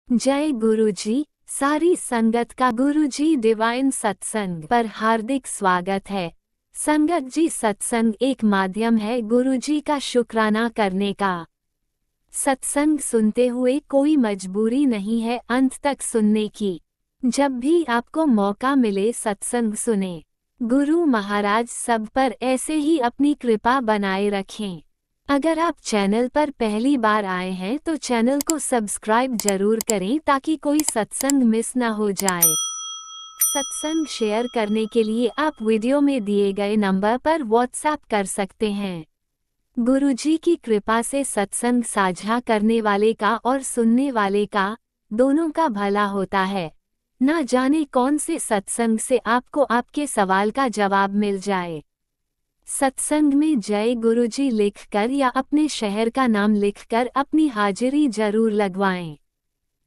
जय गुरुजी। सारी संगत का गुरुजी डिवाइन सत्संग पर हार्दिक स्वागत है। संगत जी, सत्संग एक माध्यम है गुरुजी का शुक्राना करने का। सत्संग सुनते हुए कोई मजबूरी नहीं है अंत तक सुनने की। जब भी आपको मौका मिले सत्संग सुने। गुरु महाराज सब पर ऐसे ही अपनी कृपा बनाए रखें। अगर आप चैनल पर पहली बार आए हैं तो चैनल को सब्सक्राइब जरूर करें ताकि कोई सत्संग मिस ना हो जाए। सत्संग शेयर करने के लिए आप वीडियो में दिए गए नंबर पर व्हाट्सएप कर सकते हैं। गुरुजी की कृपा से सत्संग साझा करने वाले का और सुनने वाले का दोनों का भला होता है। ना जाने कौन से सत्संग से आपको आपके सवाल का जवाब मिल जाए। सत्संग में जय गुरुजी लिखकर या अपने शहर का नाम लिखकर अपनी हाजिरी जरूर लगवाएं।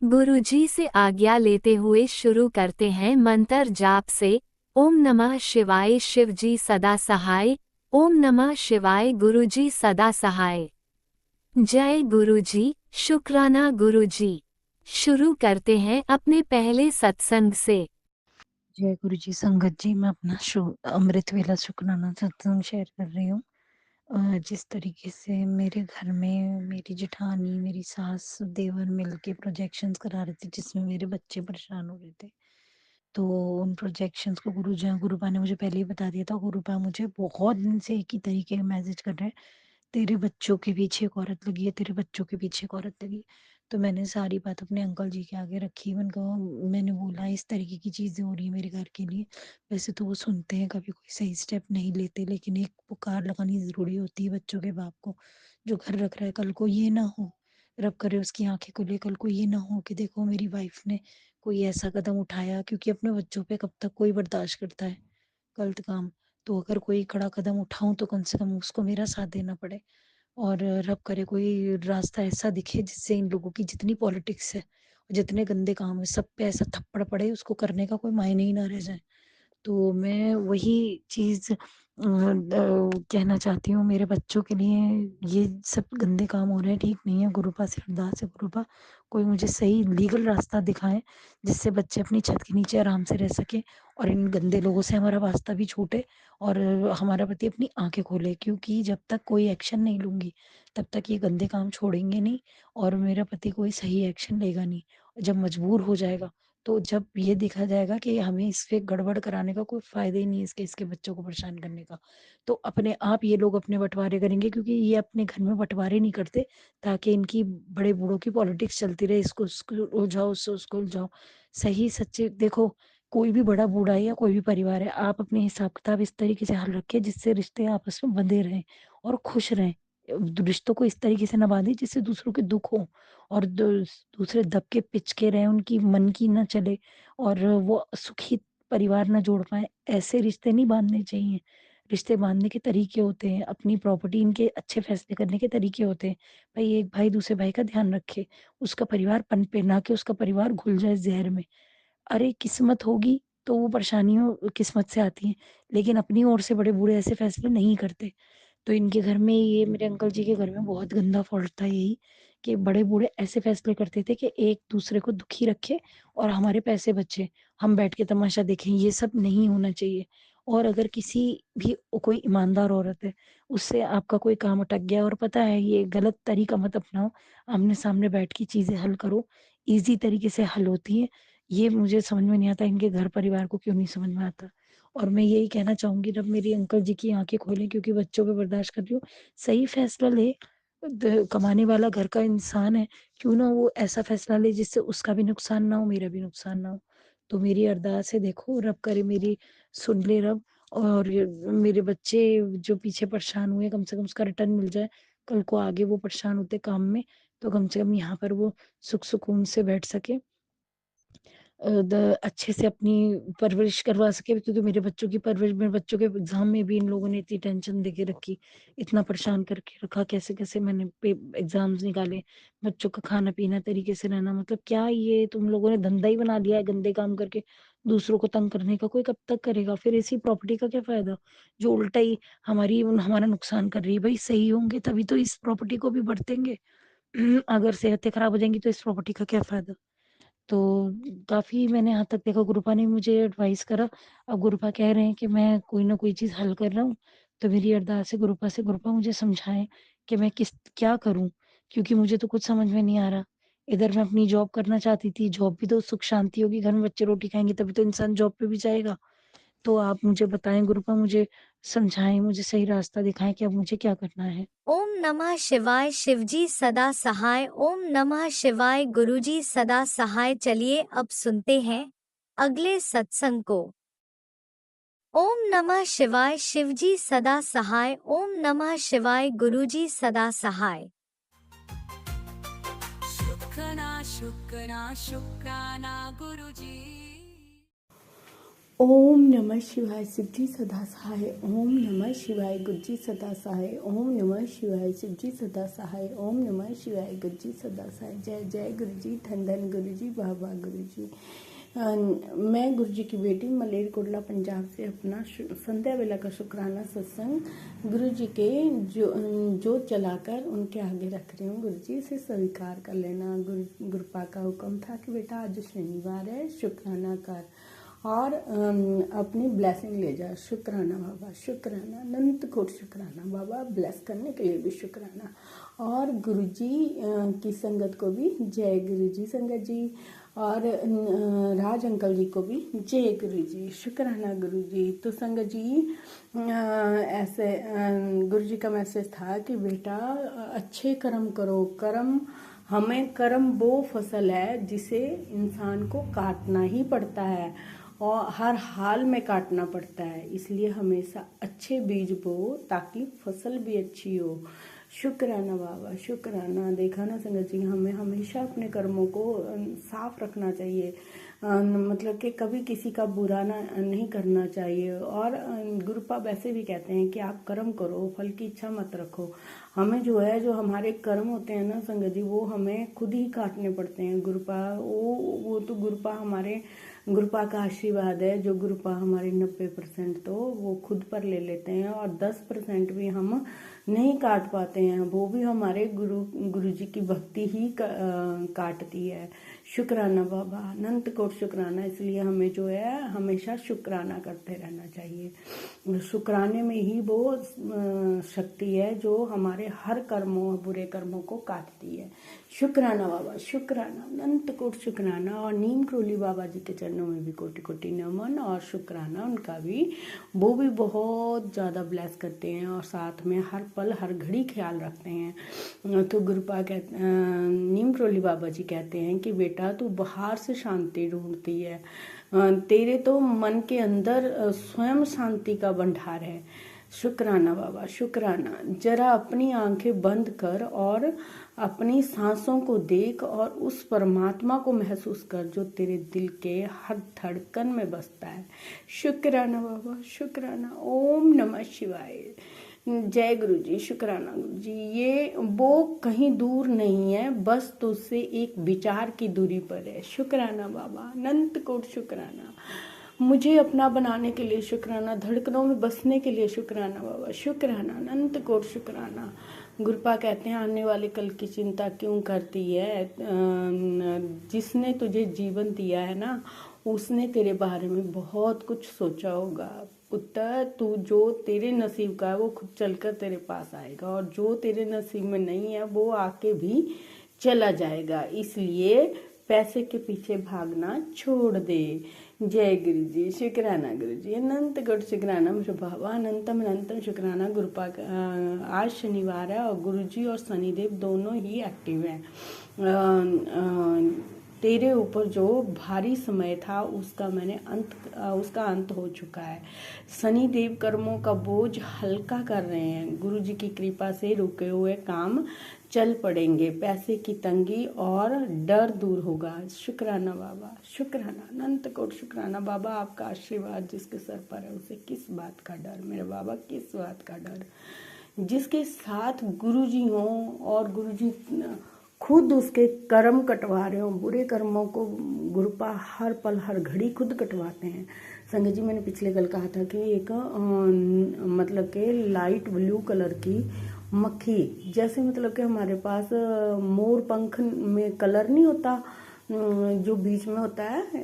गुरुजी से आज्ञा लेते हुए शुरू करते हैं मंत्र जाप से। ओम नमः शिवाय, शिवजी सदा सहाय। ओम नमः शिवाय, गुरुजी सदा सहाय। जय गुरुजी, शुक्राना गुरुजी। शुरू करते हैं अपने पहले सत्संग से। जय गुरु जी। संगत जी, मैं अपना अमृत वेला शुक्राना सत्संग शेयर कर रही हूँ। जिस तरीके से मेरे घर में मेरी जेठानी, मेरी सास, देवर मिलके प्रोजेक्शंस करा रहे थे जिसमें मेरे बच्चे परेशान हो रहे थे, तो उन प्रोजेक्शंस को गुरुपा ने मुझे पहले ही बता दिया था। गुरुपा मुझे बहुत दिन से एक ही तरीके का मैसेज कर रहे हैं, तेरे बच्चों के पीछे एक औरत लगी है, तेरे बच्चों के पीछे एक औरत लगी है। तो मैंने सारी बात अपने अंकल जी के आगे रखी। मैंने बोला इस तरीके की चीज़ें हो रही है मेरे घर के लिए। वैसे तो वो सुनते हैं, कभी कोई सही स्टेप नहीं लेते, लेकिन एक पुकार लगानी ज़रूरी होती है बच्चों के बाप को जो घर रख रहा है। कल को ये ना हो, रब करे उसकी आंखें खुले, कल को ये ना हो कि देखो मेरी वाइफ ने कोई ऐसा कदम उठाया, क्योंकि अपने बच्चों पे कब तक कोई बर्दाश्त करता है गलत काम। तो अगर कोई कड़ा कदम उठाऊं तो कम से कम उसको मेरा साथ देना पड़े। और रब करे कोई रास्ता ऐसा दिखे जिससे इन लोगों की जितनी पॉलिटिक्स है, जितने गंदे काम है, सब पे ऐसा थप्पड़ पड़े, उसको करने का कोई मायने ही ना रह जाए। तो मैं वही चीज़ कहना चाहती हूँ मेरे बच्चों के लिए। ये सब गंदे काम हो रहे हैं, ठीक नहीं है। गुरुपा से अरदास है, गुरुपा कोई मुझे सही लीगल रास्ता दिखाएं जिससे बच्चे अपनी छत के नीचे आराम से रह सके और इन गंदे लोगों से हमारा वास्ता भी छूटे और हमारा पति अपनी आंखें खोले, क्योंकि जब तक कोई एक्शन नहीं लूंगी तब तक ये गंदे काम छोड़ेंगे नहीं और मेरा पति कोई सही एक्शन लेगा नहीं। जब मजबूर हो जाएगा, तो जब ये देखा जाएगा कि हमें इससे गड़बड़ कराने का कोई फ़ायदा ही नहीं है, इसके बच्चों को परेशान करने का, तो अपने आप ये लोग अपने बँटवारे करेंगे, क्योंकि ये अपने घर में बँटवारे नहीं करते ताकि इनकी बड़े बूढ़ों की पॉलिटिक्स चलती रहे, इसको उलझाओ, उसको उलझाओ। सही सच्चे देखो, कोई भी बड़ा बूढ़ा है या कोई भी परिवार है, आप अपने हिसाब-किताब इस तरीके से हल रखिए जिससे रिश्ते आपस में बंधे रहें और खुश रहें। रिश्तों को इस तरीके से निभा दें जिससे दूसरों के दुःख हो और दूसरे दब के पिचके रहें, उनकी मन की ना चले और वो सुखी परिवार ना जोड़ पाएँ, ऐसे रिश्ते नहीं बाँधने चाहिए। रिश्ते बाँधने के तरीके होते हैं, अपनी प्रॉपर्टी इनके अच्छे फैसले करने के तरीके होते हैं। भई एक भाई दूसरे भाई का ध्यान रखे, उसका परिवार पनपे, ना कि उसका परिवार घुल जाए ज़हर में। अरे! किस्मत होगी तो वो परेशानियों किस्मत से आती हैं, लेकिन अपनी ओर से बड़े-बूढ़े ऐसे फैसले नहीं करते। तो इनके घर में, ये मेरे अंकल जी के घर में बहुत गंदा फ़ॉल्ट था यही, कि बड़े-बूढ़े ऐसे फ़ैसले करते थे कि एक-दूसरे को दुखी रखें और हमारे पैसे बचे, हम बैठ के तमाशा देखें, ये सब नहीं होना चाहिए। और अगर किसी भी कोई ईमानदार औरत है, उससे आपका कोई काम अटक गया और पता है ये गलत तरीका मत अपनाओ, आमने-सामने बैठ के चीज़ें हल करो, ईज़ी तरीके से हल होती हैं। ये मुझे समझ में नहीं आता, इनके घर परिवार को क्यों नहीं समझ में आता। और मैं यही कहना चाहूँगी, रब मेरी अंकल जी की आँखें खोलें, क्योंकि बच्चों पे बर्दाश्त कर रही हूँ। सही फैसला ले, कमाने वाला घर का इंसान है, क्यों ना वो ऐसा फैसला ले जिससे उसका भी नुकसान ना हो, मेरा भी नुकसान ना हो। तो मेरी अरदास है, देखो रब करे मेरी सुन ले रब, और मेरे बच्चे जो पीछे परेशान हुए कम से कम उसका रिटर्न मिल जाए। कल को आगे वो परेशान होते काम में, तो कम से कम यहाँ पर वो सुख सुकून से बैठ सके, द अच्छे से अपनी परवरिश करवा सके, क्योंकि मेरे बच्चों की परवरिश, मेरे बच्चों के एग्ज़ाम में भी इन लोगों ने इतनी टेंशन दे के रखी, इतना परेशान करके रखा, कैसे-कैसे मैंने पे एग्ज़ाम्स निकाले, बच्चों का खाना-पीना, तरीके से रहना, मतलब क्या ये तुम लोगों ने धंधा ही बना लिया है गंदे काम करके, दूसरों को तंग करने का। कोई कब तक करेगा? फिर ऐसी प्रॉपर्टी का क्या फ़ायदा, जो उल्टा ही हमारा नुकसान कर रही है। भई सही होंगे तभी तो इस प्रॉपर्टी को भी बरतेंगे। अगर सेहतें खराब हो जाएँगी तो इस प्रॉपर्टी का क्या फ़ायदा? तो काफ़ी मैंने यहाँ तक देखा, गुरुपा ने मुझे एडवाइस करा। अब गुरुपा कह रहे हैं कि मैं कोई ना कोई चीज़ हल कर रहा हूँ, तो मेरी अरदास है गुरुपा से, गुरुपा मुझे समझाएँ कि मैं क्या करूँ? क्योंकि मुझे तो कुछ समझ में नहीं आ रहा। इधर मैं अपनी जॉब करना चाहती थी, जॉब भी तो सुख शांति होगी, घर में बच्चे रोटी खाएँगे तभी तो इंसान जॉब पे भी जाएगा। तो आप मुझे बताएँ गुरुपा, मुझे समझाएँ, मुझे सही रास्ता दिखाएँ कि अब मुझे क्या करना है? ओम नमः शिवाय। शिवजी सदा सहाय। ओम नमः शिवाय। गुरुजी सदा सहाय। चलिए अब सुनते हैं अगले सत्संग को। ओम नमः शिवाय। शिवजी सदा सहाय। ओम नमः शिवाय। गुरुजी सदा सहाय। शुक्राना शुक्राना शुक्राना गुरुजी। ओम नमः शिवाय। शिवजी सदा सहाय। ओम नमः शिवाय। गुरुजी सदा सहाय। ओम नमः शिवाय। शिवजी सदा सहाय। ओम नमः शिवाय। गुरुजी सदा सहाय। जय जय गुरुजी। धन धन गुरुजी। वाह वाह गुरुजी। मैं गुरुजी की बेटी मलेरकोटला पंजाब से अपना संध्या वेला का शुक्राना सत्संग गुरुजी के जोत जलाकर उनके आगे रख रही हूँ। गुरुजी इसे स्वीकार कर लेना। गुरुपा का हुक्म था कि बेटा आज शनिवार है, शुक्राना कर और अपनी ब्लेसिंग ले जा। शुक्राना बाबा, शुक्राना, अनंत कोट शुक्राना बाबा, ब्लेस करने के लिए भी शुक्राना। और गुरुजी की संगत को भी जय गुरुजी। संगत जी और राज अंकल जी को भी जय गुरुजी। शुक्राना गुरुजी। तो संगत जी ऐसे गुरुजी का मैसेज था कि बेटा अच्छे कर्म करो। कर्म वो फसल है जिसे इंसान को काटना ही पड़ता है और हर हाल में काटना पड़ता है। इसलिए हमेशा अच्छे बीज बो ताकि फसल भी अच्छी हो। शुक्राना बाबा, शुक्राना। देखा ना संगत जी, हमें हमेशा अपने कर्मों को साफ रखना चाहिए। मतलब कि कभी किसी का बुरा नहीं करना चाहिए। और गुरुपा वैसे भी कहते हैं कि आप कर्म करो, फल की इच्छा मत रखो। हमें जो हमारे कर्म होते हैं ना संगत जी, वो हमें खुद ही काटने पड़ते हैं। वो तो गुरुपा का आशीर्वाद है। जो गुरुपा हमारे 90% तो वो खुद पर ले लेते हैं और 10% भी हम नहीं काट पाते हैं। वो भी हमारे गुरुजी की भक्ति ही काटती है। शुक्राना बाबा, अनंत कोट शुक्राना। इसलिए हमें हमेशा शुक्राना करते रहना चाहिए। शुक्राने में ही वो शक्ति है जो हमारे हर बुरे कर्मों को काटती है। शुक्राना बाबा, शुक्राना, अनंत कोट शुक्राना। और नीम क्रोली बाबा जी के चरणों में भी कोटि कोटि नमन और शुक्राना उनका भी। वो भी बहुत ज़्यादा ब्लेस करते हैं और साथ में हर पल हर घड़ी ख्याल रखते हैं। तो गुरुपा नीम क्रोली बाबा जी कहते हैं कि बेटा तू बाहर से शांति ढूंढती है, तेरे तो मन के अंदर स्वयं शांति का भंडार है। शुक्राना बाबा, शुक्राना। जरा अपनी आंखें बंद कर और अपनी सांसों को देख और उस परमात्मा को महसूस कर जो तेरे दिल के हर धड़कन में बसता है। शुक्राना बाबा, शुक्राना। ओम नमः शिवाय। जय गुरुजी। शुक्राना गुरुजी। ये वो कहीं दूर नहीं है, बस तुझसे एक विचार की दूरी पर है। शुक्राना बाबा, अनंत कोट शुक्राना। मुझे अपना बनाने के लिए शुक्राना, धड़कनों में बसने के लिए शुक्राना बाबा, शुक्राना, अनंत कोट शुक्राना। गुरुपा कहते हैं आने वाले कल की चिंता क्यों करती है? जिसने तुझे जीवन दिया है ना, उसने तेरे बारे में बहुत कुछ सोचा होगा। पुत्र, तू जो तेरे नसीब का है वो खुद चलकर तेरे पास आएगा और जो तेरे नसीब में नहीं है वो आके भी चला जाएगा। इसलिए पैसे के पीछे भागना छोड़ दे। जय गुरु जी। शुक्राना गुरु जी। अनंत गुड शुक्राना बाबा, अनंतम अनंतम शुक्राना। गुरुपा आज शनिवार है और गुरुजी और शनिदेव दोनों ही एक्टिव हैं। तेरे ऊपर जो भारी समय था उसका अंत हो चुका है। शनि देव कर्मों का बोझ हल्का कर रहे हैं। गुरु जी की कृपा से रुके हुए काम चल पड़ेंगे। पैसे की तंगी और डर दूर होगा। शुक्राना बाबा, शुक्राना, अनंत कोट शुक्राना बाबा। आपका आशीर्वाद जिसके सर पर है उसे किस बात का डर मेरे बाबा, किस बात का डर। जिसके साथ गुरुजी हों और गुरुजी खुद उसके कर्म कटवा रहे हो, बुरे कर्मों को गुरुपा हर पल हर घड़ी खुद कटवाते हैं। संगत जी, मैंने पिछले कल कहा था कि एक मतलब के लाइट ब्लू कलर की मक्खी, जैसे मतलब कि हमारे पास मोर पंख में कलर नहीं होता, जो बीच में होता है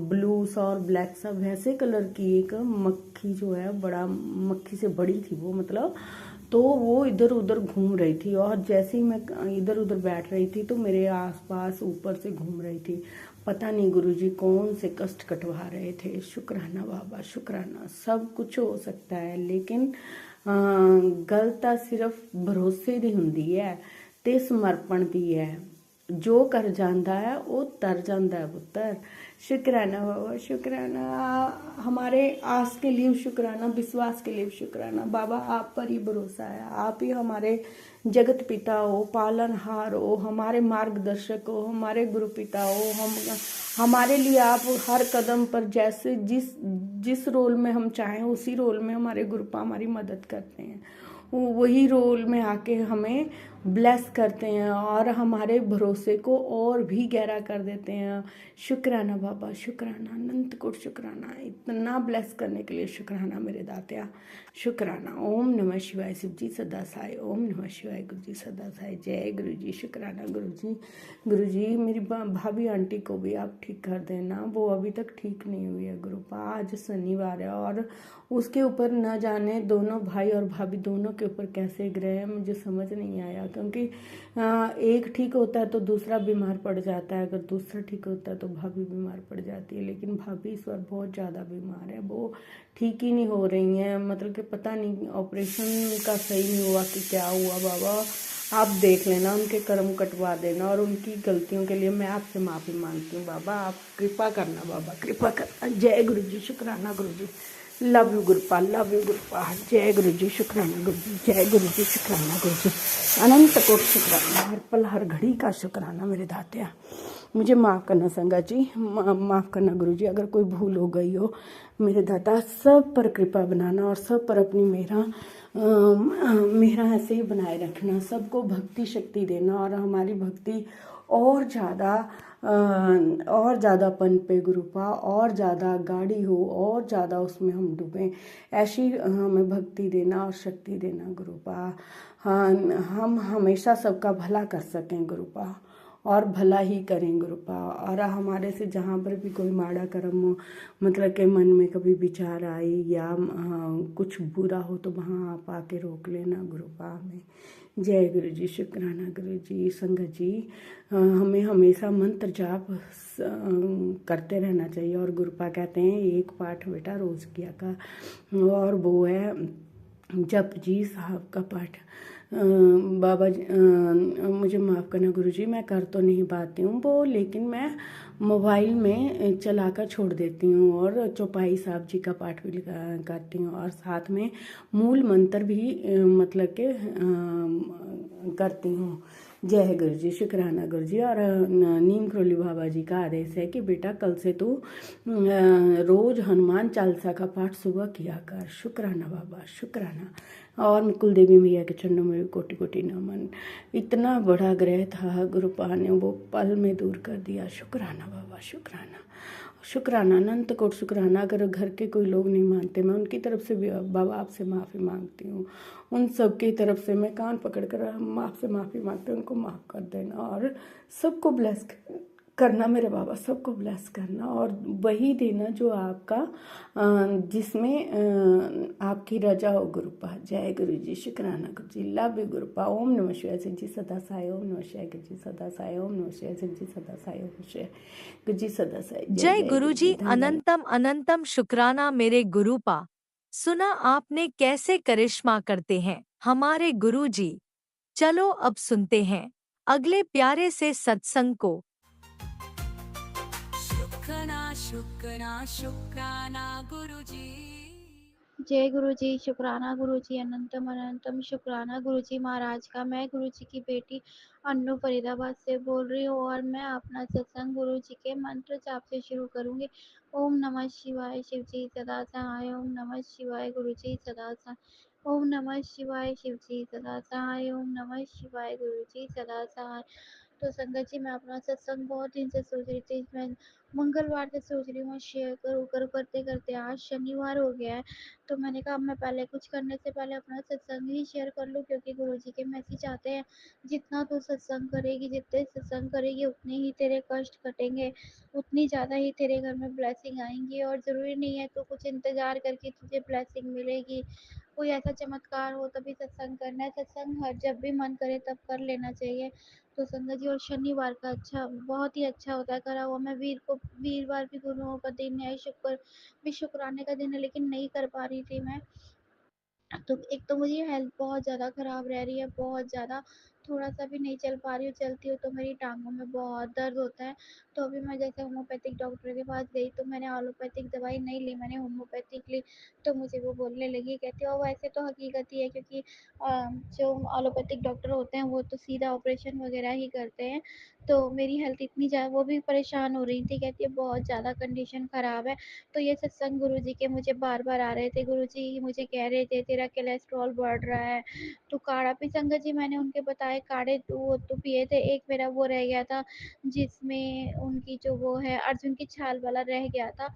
ब्लू सा और ब्लैक सा, वैसे कलर की एक मक्खी जो है, बड़ा मक्खी से बड़ी थी वो, मतलब तो वो इधर उधर घूम रही थी। और जैसे ही मैं इधर उधर बैठ रही थी तो मेरे आसपास ऊपर से घूम रही थी। पता नहीं गुरुजी कौन से कष्ट कटवा रहे थे। शुक्राना बाबा, शुक्राना। सब कुछ हो सकता है, लेकिन गल ਤਾਂ सिर्फ भरोसे ਦੀ ਹੁੰਦੀ ਹੈ ਤੇ ਸਮਰਪਣ ਦੀ ਹੈ। जो कर जाता है वो तर जाता है पुत्र। शुक्राना बाबा, शुक्राना। हमारे आस के लिए शुक्राना, विश्वास के लिए शुक्राना बाबा। आप पर ही भरोसा है, आप ही हमारे जगत पिता हो, पालनहार हो, हमारे मार्गदर्शक हो, हमारे गुरु पिता हो। हमारे लिए आप हर कदम पर जैसे जिस जिस रोल में हम चाहें उसी रोल में हमारे गुरुपा हमारी मदद करते हैं। वही रोल में आके हमें ब्लेस करते हैं और हमारे भरोसे को और भी गहरा कर देते हैं। शुक्राना बाबा, शुक्राना, अनंत कोट शुक्राना। इतना ब्लेस करने के लिए शुक्राना मेरे दात्या, शुक्राना। ओम नमः शिवाय। शिव जी सदा साई। ओम नमः शिवाय। गुरु जी सदा साई। जय गुरु जी। शुक्राना गुरु जी। गुरु जी मेरी भाभी आंटी को भी आप ठीक कर देना, वो अभी तक ठीक नहीं हुई है गुरुपा। आज शनिवार है और उसके ऊपर न जाने दोनों भाई और भाभी दोनों के ऊपर कैसे ग्रह है, मुझे समझ नहीं आया। क्योंकि एक ठीक होता है तो दूसरा बीमार पड़ जाता है, अगर दूसरा ठीक होता है तो भाभी बीमार पड़ जाती है। लेकिन भाभी इस बार बहुत ज़्यादा बीमार है, वो ठीक ही नहीं हो रही हैं। मतलब कि पता नहीं ऑपरेशन का सही नहीं हुआ कि क्या हुआ। बाबा आप देख लेना, उनके कर्म कटवा देना और उनकी गलतियों के लिए मैं आपसे माफ़ी मांगती हूँ बाबा। आप कृपा करना बाबा, कृपा करना। जय गुरु जी। शुक्राना Guru ji. Love you Gurupa, love you Gurupa. जय गुरु जी। शुक्राना गुरु जी। जय गुरु जी। शुक्राना गुरु जी। अनंत कोट शुक्राना, हर पल हर घड़ी का शुक्राना मेरे दात्या। मुझे माफ़ करना संगा जी, माफ़ करना गुरु जी अगर कोई भूल हो गई हो मेरे दाता। सब पर कृपा बनाना और सब पर अपनी मेरा ऐसे ही बनाए रखना। सबको भक्ति शक्ति देना और हमारी भक्ति और ज़्यादा पन पे गुरुपा, और ज़्यादा गाढ़ी हो, और ज़्यादा उसमें हम डूबें, ऐसी हमें भक्ति देना और शक्ति देना गुरुपा। हाँ, हम हमेशा सबका भला कर सकें गुरुपा और भला ही करें गुरुपा। और हमारे से जहाँ पर भी कोई माड़ा कर्म हो, मतलब के मन में कभी विचार आए या कुछ बुरा हो तो वहाँ आप आके रोक लेना गुरुपा हमें। जय गुरु जी। शुक्राना गुरु जी। संगत जी हमें हमेशा मंत्र जाप करते रहना चाहिए। और गुरुपा कहते हैं एक पाठ बेटा रोज़ किया का, और वो है जप जी साहब का पाठ। बाबा जी मुझे माफ़ करना गुरु जी, मैं कर तो नहीं पाती हूँ वो, लेकिन मैं मोबाइल में चलाकर छोड़ देती हूँ और चौपाई साहब जी का पाठ भी करती हूँ और साथ में मूल मंत्र भी मतलब के करती हूँ। जय गुरु जी। शुक्राना गुरु जी। और नीम करोली बाबा जी का आदेश है कि बेटा कल से तू रोज हनुमान चालीसा का पाठ सुबह किया कर। शुक्राना बाबा, शुक्राना। और मैं कुलदेवी मैया के चरणों में भी कोटि कोटि नमन। इतना बड़ा ग्रह था, गुरुपा ने वो पल में दूर कर दिया। शुक्राना बाबा, शुक्राना, शुक्राना, अनंत कोट शुक्राना। अगर घर के कोई लोग नहीं मानते, मैं उनकी तरफ से भी बाबा आपसे माफ़ी मांगती हूँ। उन सब की तरफ से मैं कान पकड़ कर आपसे माफ़ी मांगती हूँ, उनको माफ़ कर देना और सबको ब्लेस करना मेरे बाबा, सबको ब्लेस करना और वही देना जो आपका जिसमें आपकी रजा हो गुरुपा। जय गुरु जी। शुक्राना गुरु जी। Love you गुरुपा। ओम नमः शिवाय। शिव जी सदा साई। ओम नमः शिवाय। गुरु जी सदा साई। ओम नमः शिवाय। शिव जी सदा साई। ओम नमः शिवाय। गुरु जी सदा साई। जय गुरुजी। अनंतम अनंतम शुक्राना मेरे गुरुपा। सुना आपने कैसे करिश्मा करते हैं हमारे गुरुजी। चलो अब सुनते हैं अगले प्यारे से सत्संग को। शुक्राना शुक्राना शुक्राना गुरुजी। जय गुरु जी। शुक्राना गुरु जी। अनंतम अनंतम शुक्राना गुरु जी महाराज का। मैं गुरु जी की बेटी अन्नू फरीदाबाद से बोल रही हूँ और मैं अपना सत्संग गुरु जी के मंत्र जाप से शुरू करूँगी। ओम नमः शिवाय। शिव जी सदा सहाय। ओम नमः शिवाय। गुरु जी सदा सहाय। ओम नमः शिवाय। शिव जी सदा सहाय। ओम नमः शिवाय। गुरु जी सदा सहाय। तो संगत जी मैं अपना सत्संग बहुत दिन से सोच रही थी, मैं मंगलवार से सोच रही हूँ शेयर करूँ करते करते आज शनिवार हो गया है। तो मैंने कहा मैं पहले कुछ करने से पहले अपना सत्संग ही शेयर कर लूँ, क्योंकि गुरु जी के मैसेज आते हैं, जितना तू सत्संग करेगी, जितने सत्संग करेगी उतने ही तेरे कष्ट कटेंगे, उतनी ज़्यादा ही तेरे घर में ब्लेसिंग आएंगी। और ज़रूरी नहीं है तो कुछ इंतज़ार करके तुझे ब्लेसिंग मिलेगी, कोई ऐसा चमत्कार हो तभी सत्संग करना है। सत्संग हर जब भी मन करे तब कर लेना चाहिए। तो संगत जी और शनिवार का अच्छा बहुत ही अच्छा होता है करा हुआ। मैं वीरवार भी गुरुओं का दिन है, शुक्र भी शुक्राने का दिन है, लेकिन नहीं कर पा रही थी मैं। तो एक तो मुझे हेल्थ बहुत ज़्यादा ख़राब रह रही है, बहुत ज़्यादा, थोड़ा-सा भी नहीं चल पा रही हूँ, चलती हूँ तो मेरी टाँगों में बहुत दर्द होता है। तो अभी मैं जैसे होम्योपैथिक डॉक्टर के पास गई तो मैंने एलोपैथिक दवाई नहीं ली, मैंने होम्योपैथिक ली। तो मुझे वो बोलने लगी, कहती है वैसे तो हकीकत ही है, क्योंकि जो एलोपैथिक डॉक्टर होते हैं वो तो सीधा ऑपरेशन वग़ैरह ही करते हैं। तो मेरी हेल्थ इतनी वो भी परेशान हो रही थी, कहती है बहुत ज़्यादा कंडीशन ख़राब है। तो ये सत्संग गुरुजी के मुझे बार-बार आ रहे थे, गुरुजी मुझे कह रहे थे तेरा कोलेस्ट्रॉल बढ़ रहा है, तू काढ़ा पी। संगत जी मैंने उनके बताए काढ़े तो पिए थे, एक मेरा वो रह गया था जिसमें उनकी जो वो है अर्जुन की छाल वाला रह गया था।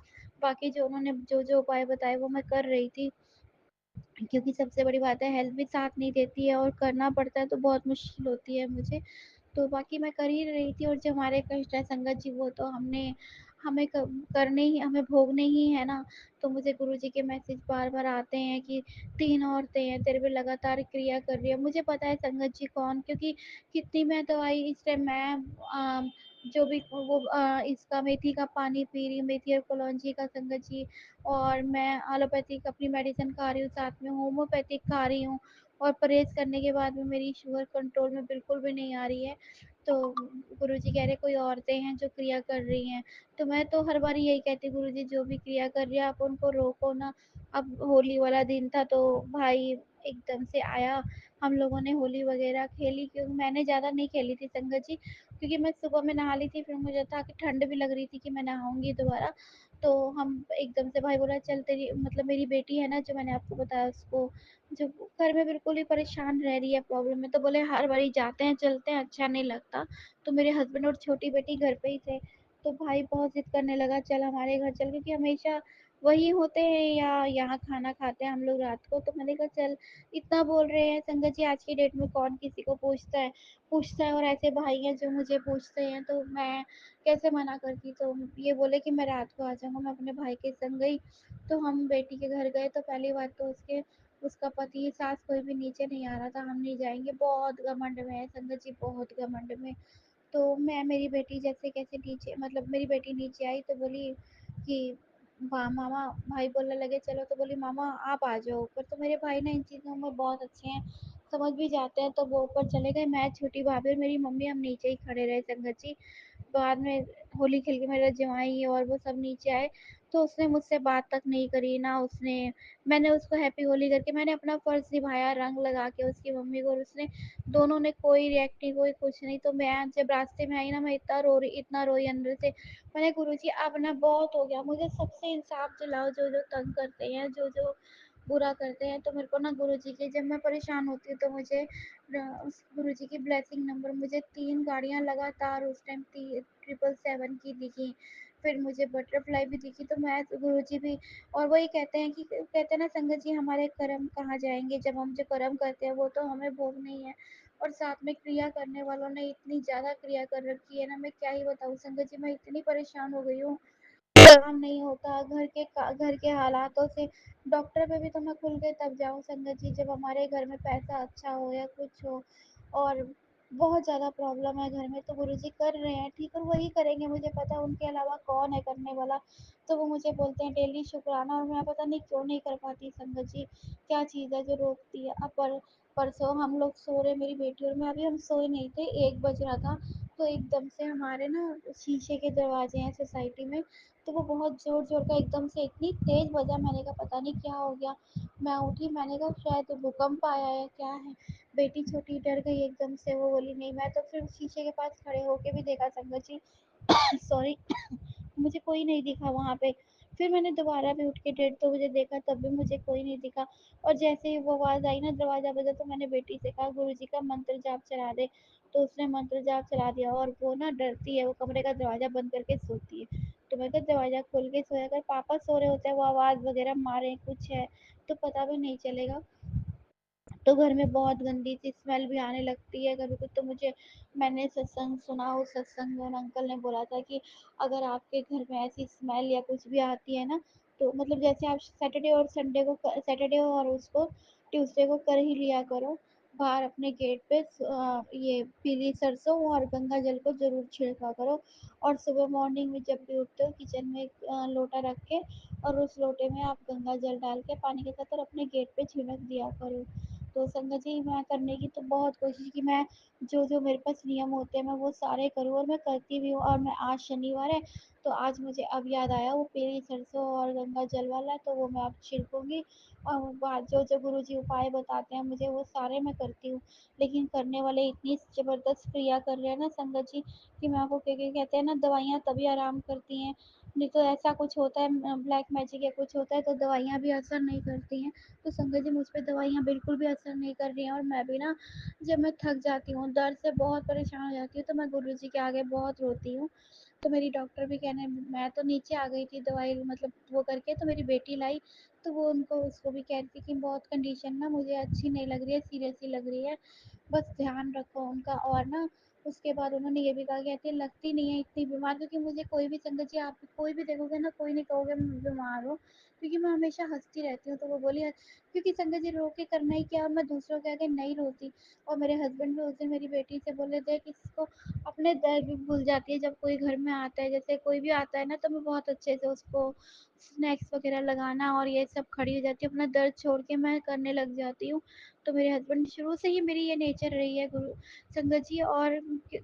बाकी जो उन्होंने जो उपाय बताए वो मैं कर रही थी, क्योंकि सबसे बड़ी बात है हेल्थ भी साथ नहीं देती है और करना पड़ता है तो बहुत मुश्किल होती है मुझे। तो बाकी मैं कर ही रही थी, और जो हमारे कष्ट है संगत जी वो तो हमें करने ही, हमें भोगने ही है ना। तो मुझे गुरुजी के मैसेज बार-बार आते हैं कि 3 औरतें हैं तेरे पे लगातार क्रिया कर रही है। मुझे पता है संगत जी कौन, क्योंकि कितनी मैं दवाई इस टाइम मैं जो भी वो इसका मेथी का पानी पी रही हूँ, मेथी और कलौंजी का संगत जी। और मैं एलोपैथिक अपनी मेडिसिन खा रही हूँ, साथ में होम्योपैथिक खा रही हूँ, और परहेज़ करने के बाद भी मेरी शुगर कंट्रोल में बिल्कुल भी नहीं आ रही है। तो गुरुजी कह रहे कोई औरतें हैं जो क्रिया कर रही हैं। तो मैं तो हर बार यही कहती हूँ गुरुजी जो भी क्रिया कर रही है आप उनको रोको ना। अब होली वाला दिन था तो भाई एकदम से आया, हम लोगों ने होली वगैरह खेली, क्योंकि मैंने ज़्यादा नहीं खेली थी संगत जी, क्योंकि मैं सुबह में नहा ली थी, फिर मुझे था कि ठंड भी लग रही थी कि मैं नहाऊँगी दोबारा। तो हम एकदम से भाई बोला चल तेरी मतलब मेरी बेटी है ना जो मैंने आपको बताया उसको, जो घर में बिल्कुल ही परेशान रह रही है प्रॉब्लम में, तो बोले हर बारी जाते हैं चलते हैं अच्छा नहीं लगता। तो मेरे हस्बैंड और छोटी बेटी घर पे ही थे। तो भाई बहुत जिद करने लगा चल हमारे घर चल, क्योंकि हमेशा वही होते हैं या यहाँ खाना खाते हैं हम लोग रात को। तो मैंने कहा चल, इतना बोल रहे हैं संगत जी, आज की डेट में कौन किसी को पूछता है, और ऐसे भाई हैं जो मुझे पूछते हैं तो मैं कैसे मना करती। तो ये बोले कि मैं रात को आ जाऊँगा, मैं अपने भाई के संग गई। तो हम बेटी के घर गए तो पहली बात तो उसका पति सास कोई भी नीचे नहीं आ रहा था, हम नहीं जाएँगे, बहुत घमंड में है संगत जी, बहुत घमंड में। तो मैं मेरी बेटी जैसे कैसे नीचे, मतलब मेरी बेटी नीचे आई तो बोली कि वाह मामा, भाई बोलने लगे चलो, तो बोली मामा आप आ जाओ ऊपर। तो मेरे भाई ना इन चीज़ों में बहुत अच्छे हैं, समझ भी जाते हैं, तो वो ऊपर चले गए, मैं छोटी भाभी और मेरी मम्मी हम नीचे ही खड़े रहे संगत जी। बाद में होली खेल के मेरा जवाई और वो सब नीचे आए, तो उसने मुझसे बात तक नहीं करी ना उसने, मैंने उसको हैप्पी होली करके मैंने अपना फ़र्ज़ निभाया रंग लगा के उसकी मम्मी को, और उसने, दोनों ने कोई रिएक्ट नहीं, कोई कुछ नहीं। तो मैं जब रास्ते में आई ना मैं इतना रोई अंदर से। मैंने गुरुजी अब ना बहुत हो गया, मुझे सबसे इंसाफ दिलाओ, जो तंग करते हैं, जो बुरा करते हैं। तो मेरे को ना गुरुजी के, जब मैं परेशान होती हूँ तो मुझे उस गुरुजी की ब्लेसिंग नंबर मुझे 3 गाड़ियाँ लगातार उस टाइम 777 की दिखी, फिर मुझे बटरफ्लाई भी दिखी। तो मैं तो गुरुजी भी, और वही कहते हैं कि कहते हैं ना संगत जी हमारे कर्म कहाँ जाएँगे, जब हम जो कर्म करते हैं वो तो हमें भोगने ही है। और साथ में क्रिया करने वालों ने इतनी ज़्यादा क्रिया कर रखी है ना, मैं क्या ही बताऊँ संगत जी, मैं इतनी परेशान हो गई हूँ, काम नहीं होता, घर के हालातों से, डॉक्टर पे भी तो मैं खुल के तब जाऊँ संगत जी जब हमारे घर में पैसा अच्छा हो या कुछ हो, और बहुत ज़्यादा प्रॉब्लम है घर में। तो गुरुजी कर रहे हैं ठीक, और वही करेंगे, मुझे पता है उनके अलावा कौन है करने वाला। तो वो मुझे बोलते हैं डेली शुक्राना, और मैं पता नहीं क्यों नहीं कर पाती संगत जी, क्या चीज़ है जो रोकती है। अब परसों हम लोग सो रहे, मेरी बेटी और मैं, अभी हम सोए नहीं थे, 1 बज रहा था, तो एकदम से हमारे ना शीशे के दरवाजे हैं सोसाइटी में, तो वो बहुत ज़ोर-ज़ोर का एकदम से इतनी तेज़ बजा, मैंने कहा पता नहीं क्या हो गया। मैं उठी, मैंने कहा शायद भूकंप आया है, क्या है? बेटी छोटी डर गई एकदम से, वो बोली नहीं। मैं तो फिर शीशे के पास खड़े होके भी देखा संगत जी, सॉरी, मुझे कोई नहीं दिखा वहाँ पे। फिर मैंने दोबारा भी उठ के 2:30 बजे देखा, तब भी मुझे कोई नहीं दिखा। और जैसे ही वो आवाज़ आई ना दरवाज़ा बजा, तो मैंने बेटी से कहा गुरुजी का मंत्र जाप चढ़ा दे। तो उसने मंत्र जाप चला दिया और वो ना डरती है, वो कमरे का दरवाज़ा बंद करके सोती है। तो मैं कहा दरवाज़ा खोल के सोया कर, पापा सो रहे होते हैं, वो आवाज़ वगैरह मारे कुछ है तो पता भी नहीं चलेगा। तो घर में बहुत गंदी सी स्मेल भी आने लगती है कभी कुछ। तो मुझे मैंने सत्संग सुना, उस सत्संग में उन अंकल ने बोला था कि अगर आपके घर में ऐसी स्मेल या कुछ भी आती है ना, तो मतलब जैसे आप सैटरडे और उसको ट्यूसडे को कर ही लिया करो, बाहर अपने गेट पे ये पीली सरसों और गंगा जल को जरूर छिड़का करो। और सुबह मॉर्निंग में जब भी उठते हो किचन में एक लोटा रख के और उस लोटे में आप गंगा जल डाल के पानी के साथ और अपने गेट पे छिड़क दिया करो। तो संगत जी मैं करने की तो बहुत कोशिश की, मैं जो मेरे पास नियम होते हैं मैं वो सारे करूँ और मैं करती भी हूँ। और मैं आज शनिवार है तो आज मुझे अब याद आया वो पीली सरसों और गंगा जल वाला, तो वो मैं अब छिड़कूंगी। और वो बात जो जो गुरु जी उपाय बताते हैं मुझे वो सारे मैं करती हूँ। लेकिन करने वाले इतनी ज़बरदस्त क्रिया कर रहे हैं ना संगत जी, कि मैं आपको क्या क्या कहते हैं ना, दवाइयाँ तभी आराम करती हैं, नहीं तो ऐसा कुछ होता है ब्लैक मैजिक या कुछ होता है तो दवाइयाँ भी असर नहीं करती हैं। तो संगत जी मुझ पे दवाइयाँ बिल्कुल भी असर नहीं कर रही हैं। और मैं भी ना जब मैं थक जाती हूँ, दर्द से बहुत परेशान हो जाती हूँ, तो मैं गुरुजी के आगे बहुत रोती हूँ। तो मेरी डॉक्टर भी कहने, मैं तो नीचे आ गई थी दवाई मतलब वो करके, तो मेरी बेटी लाई, तो वो उनको उसको भी कह रही थी कि बहुत कंडीशन ना मुझे अच्छी नहीं लग रही है, सीरियस ही लग रही है, बस ध्यान रखो उनका। और ना उसके बाद उन्होंने ये भी कहा, कहती है लगती नहीं है इतनी बीमार, क्योंकि मुझे कोई भी संगत जी आप कोई भी देखोगे ना, कोई नहीं कहोगे मैं बीमार हूँ, क्योंकि मैं हमेशा हंसती रहती हूँ। तो वो बोली क्योंकि संगत जी रो के करना ही क्या, और मैं दूसरों के आगे नहीं रोती। और मेरे हस्बैंड भी उस दिन मेरी बेटी से बोले थे कि इसको अपने दर्द भी भूल जाती है जब कोई घर में आता है, जैसे कोई भी आता है ना तो मैं बहुत अच्छे से उसको स्नैक्स वगैरह लगाना और ये सब खड़ी हो जाती हूँ, अपना दर्द छोड़ के मैं करने लग जाती हूँ। तो मेरे हस्बैंड शुरू से ही मेरी ये नेचर रही है गुरु संगत जी। और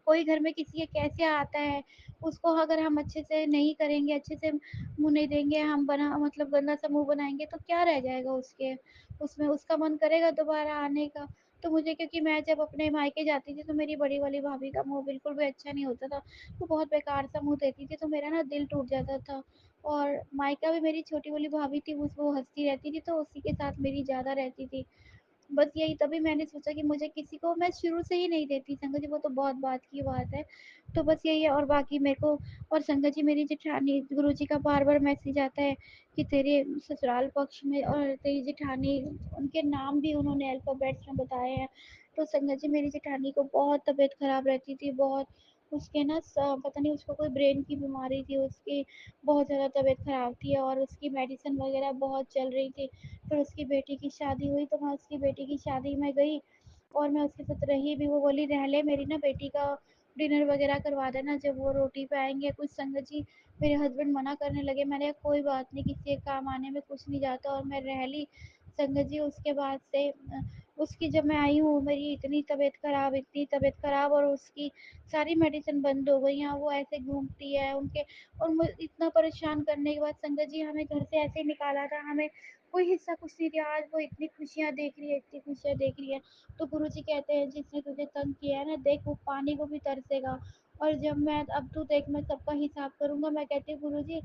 कोई घर में किसी के कैसे आता है, उसको अगर हम अच्छे से नहीं करेंगे, अच्छे से मुँह नहीं देंगे, हम बना मतलब गंदा सा मुँह बनाएँगे तो क्या रह जाएगा उसके उसमें, उसका मन करेगा दोबारा आने का। तो मुझे, क्योंकि मैं जब अपने मायके जाती थी तो मेरी बड़ी वाली भाभी का मुँह बिल्कुल भी अच्छा नहीं होता था, वो बहुत बेकार सा मुँह देती थी, तो मेरा ना दिल टूट जाता था। और मायका भी मेरी छोटी वाली भाभी थी, वो हँसती रहती थी, तो उसी के साथ मेरी ज़्यादा रहती थी। बस यही, तभी मैंने सोचा कि मुझे किसी को, मैं शुरू से ही नहीं देती संगत जी, वो तो बहुत बात की बात है। तो बस यही है। और बाकी मेरे को, और संगत जी मेरी जेठानी, गुरुजी का बार-बार मैसेज आता है कि तेरे ससुराल पक्ष में और तेरी जेठानी, उनके नाम भी उन्होंने अल्फ़ाबेट्स में बताए हैं। तो संगत जी मेरी जेठानी को बहुत तबीयत ख़राब रहती थी, बहुत उसके ना पता नहीं उसको कोई ब्रेन की बीमारी थी, उसकी बहुत ज़्यादा तबीयत ख़राब थी और उसकी मेडिसिन वग़ैरह बहुत चल रही थी। फिर उसकी बेटी की शादी हुई तो मैं उसकी बेटी की शादी में गई और मैं उसके साथ रही भी। वो बोली रह ले, मेरी ना बेटी का डिनर वगैरह करवा देना जब वो रोटी पे आएंगे कुछ। संगत जी मेरे हस्बैंड मना करने लगे, मैंने कहा कोई बात नहीं, किसी के काम आने में कुछ नहीं जाता, और मैं रह ली। संगत जी उसके बाद से उसकी जब मैं आई हूँ, मेरी इतनी तबीयत खराब, इतनी तबीयत खराब, और उसकी सारी मेडिसिन बंद हो गई हैं, वो ऐसे घूमती है उनके। और इतना परेशान करने के बाद संगत जी हमें घर से ऐसे ही निकाला था, हमें कोई हिस्सा कुछ नहीं दिया। आज वो इतनी खुशियाँ देख रही है, इतनी खुशियाँ देख रही है। तो गुरुजी कहते हैं जिसने तुझे तंग किया है ना, देख वो पानी को भी तरसेगा। और जब मैं, अब तू देख मैं सबका हिसाब करूँगा। मैं कहती हूँ गुरुजी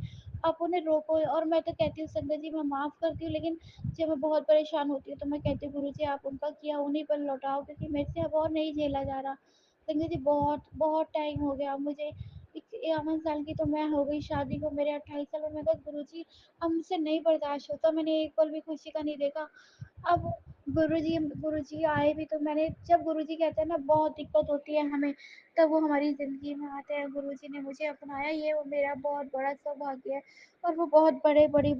आप उन्हें रोको, और मैं तो कहती हूँ संगत जी मैं माफ़ करती हूँ, लेकिन जब मैं बहुत परेशान होती हूँ तो मैं कहती हूँ गुरुजी आप उनका किया उन्हीं पर लौटाओ, क्योंकि मेरे से अब और नहीं झेला जा रहा। संगत जी बहुत बहुत टाइम हो गया मुझे, 51 साल की तो मैं हो गई शादी को, मेरे 28 साल, और मैं कहा गुरुजी अब मुझसे नहीं बर्दाश्त होता, मैंने एक पल भी खुशी का नहीं देखा। अब गुरुजी आए भी तो मैंने, जब गुरुजी कहते हैं ना बहुत दिक्कत होती है हमें, तब वो हमारी ज़िंदगी में आते हैं। गुरुजी ने मुझे अपनाया, ये वो मेरा बहुत बड़ा सौभाग्य है। और वो बहुत बड़े बड़ी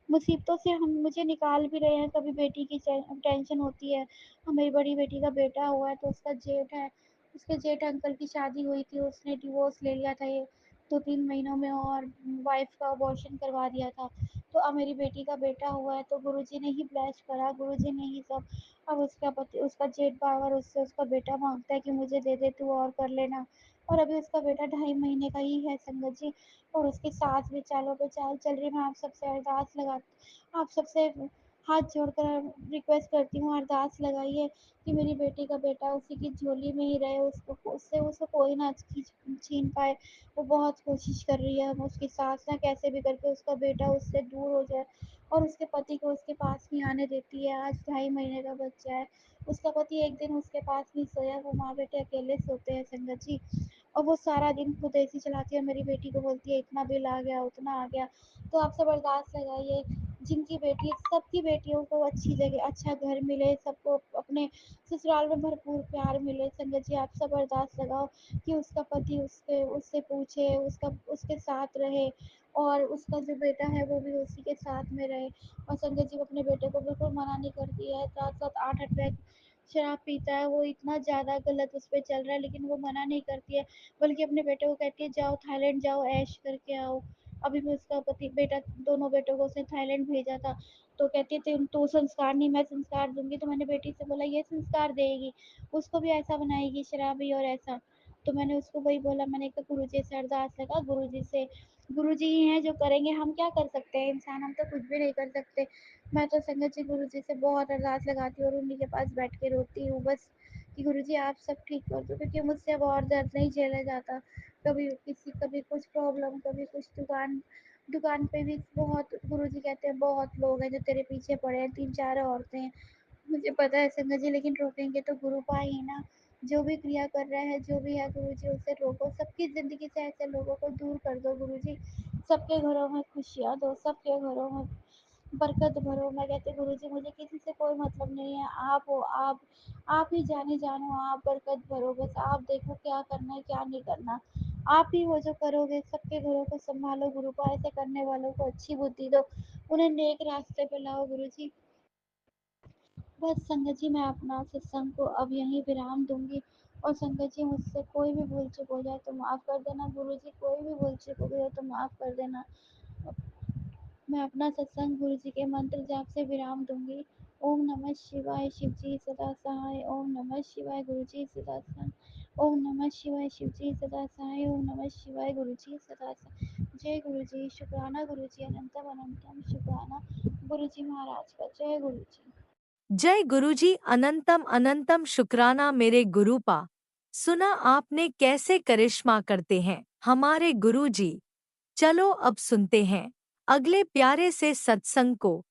मुसीबतों से हम मुझे निकाल भी रहे हैं। कभी बेटी की टेंशन होती है, मेरी बड़ी बेटी का बेटा हुआ है तो उसका जेठ है, उसके जेठ अंकल की शादी हुई थी, उसने डिवोर्स ले लिया था ये 2-3 महीनों में, और वाइफ का अबॉर्शन करवा दिया था। तो अब मेरी बेटी का बेटा हुआ है तो गुरुजी ने ही ब्लेस करा, गुरुजी ने ही सब। अब उसका पति, उसका जेठ बावर उससे उसका बेटा मांगता है कि मुझे दे दे तू और कर लेना। और अभी उसका बेटा 2.5 महीने का ही है संगत जी। और उसकी सास भी चालों पे चाल चल रही है। मैं आप सबसे अरदास लगा, आप सबसे हाथ जोड़कर रिक्वेस्ट करती हूँ, अरदास लगाइए कि मेरी बेटी का बेटा उसी की झोली में ही रहे, उसको कोई ना छीन पाए। वो बहुत कोशिश कर रही है, उसकी सास ना कैसे भी करके उसका बेटा उससे दूर हो जाए, और उसके पति को उसके पास नहीं आने देती है। आज 2.5 महीने का बच्चा है, उसका पति एक दिन उसके पास नहीं सोया, वो माँ बेटे अकेले सोते हैं संगत जी। और वो सारा दिन खुद एसी चलाती है, मेरी बेटी को बोलती है इतना बिल आ गया, उतना आ गया। तो आप सब अरदास लगाइए, जिनकी बेटी, सबकी बेटियों को अच्छी जगह, अच्छा घर मिले, सबको अपने ससुराल में भरपूर प्यार मिले। संगत जी आप सब अरदास लगाओ कि उसका पति उससे पूछे, उसके साथ रहे, और उसका जो बेटा है वो भी उसी के साथ में रहे। और संगत जी अपने बेटे को बिल्कुल मना नहीं करती है, रात रात 8-8 पैक शराब पीता है, वो इतना ज़्यादा गलत उस पर चल रहा है, लेकिन वो मना नहीं करती है, बल्कि अपने बेटे को कहती है जाओ थाईलैंड जाओ, ऐश करके आओ। अभी भी उसका पति बेटा, दोनों बेटों को उसने थाईलैंड भेजा था, तो कहती थी तू संस्कार नहीं, मैं संस्कार दूंगी। तो मैंने बेटी से बोला ये संस्कार देगी, उसको भी ऐसा बनाएगी शराबी और ऐसा। तो मैंने उसको वही बोला, मैंने कहा गुरु जी से अरदास लगा, गुरु जी से, गुरु जी ही हैं जो करेंगे, हम क्या कर सकते हैं, इंसान हम तो कुछ भी नहीं कर सकते। मैं तो संगत जी गुरु जी से बहुत अरदास लगाती हूँ और उन्हीं के पास बैठ के रोती हूँ बस, कि गुरु जी आप सब ठीक कर दो, क्योंकि मुझसे अब और दर्द नहीं झेला जाता। कभी कुछ प्रॉब्लम, कभी कुछ, दुकान दुकान पे भी बहुत, गुरुजी कहते हैं बहुत लोग हैं जो तेरे पीछे पड़े हैं, 3-4 औरतें हैं। मुझे पता है संगत जी, लेकिन रोकेंगे तो गुरु पाए ही ना। जो भी क्रिया कर रहा है, जो भी है गुरुजी उसे रोको, सबकी ज़िंदगी से ऐसे लोगों को दूर कर दो गुरुजी। सबके घरों में खुशियाँ दो, सबके घरों में बरकत भरो। मैं कहती हूँ गुरुजी मुझे किसी से कोई मतलब नहीं है, आप हो, आप ही जाने जानो, आप बरकत भरो, बस आप देखो क्या करना है क्या नहीं करना। आप ही हो जो करोगे, सबके घरों को संभालो गुरुपा, ऐसे करने वालों को अच्छी बुद्धि दो, उन्हें नेक रास्ते पे लाओ गुरुजी। बस संगत जी मैं अपना सत्संग को अब यहीं विराम दूंगी। और संगत जी मुझसे कोई भी भूल चूक हो जाए तो माफ़ कर देना गुरु जी, कोई भी भूल चूक हो जाए तो माफ़ कर देना। मैं अपना सत्संग गुरु जी के मंत्र जाप से विराम दूंगी। ओम नमः शिवाय, शिव जी सदा सहाय। ओम नमः शिवाय, गुरु जी सदा सहाय। ओम नमः शिवाय, शिव जी सदा सहाय। ओम नमः शिवाय, गुरु जी सदा सहाय। जय गुरु जी, शुक्राना गुरु जी, अनंतम अनंतम शुक्राना गुरु जी महाराज का। जय गुरु जी। जय गुरुजी, अनंतम अनंतम शुक्राना मेरे गुरुपा। सुना आपने कैसे करिश्मा करते हैं हमारे गुरुजी। चलो अब सुनते हैं अगले प्यारे से सत्संग को।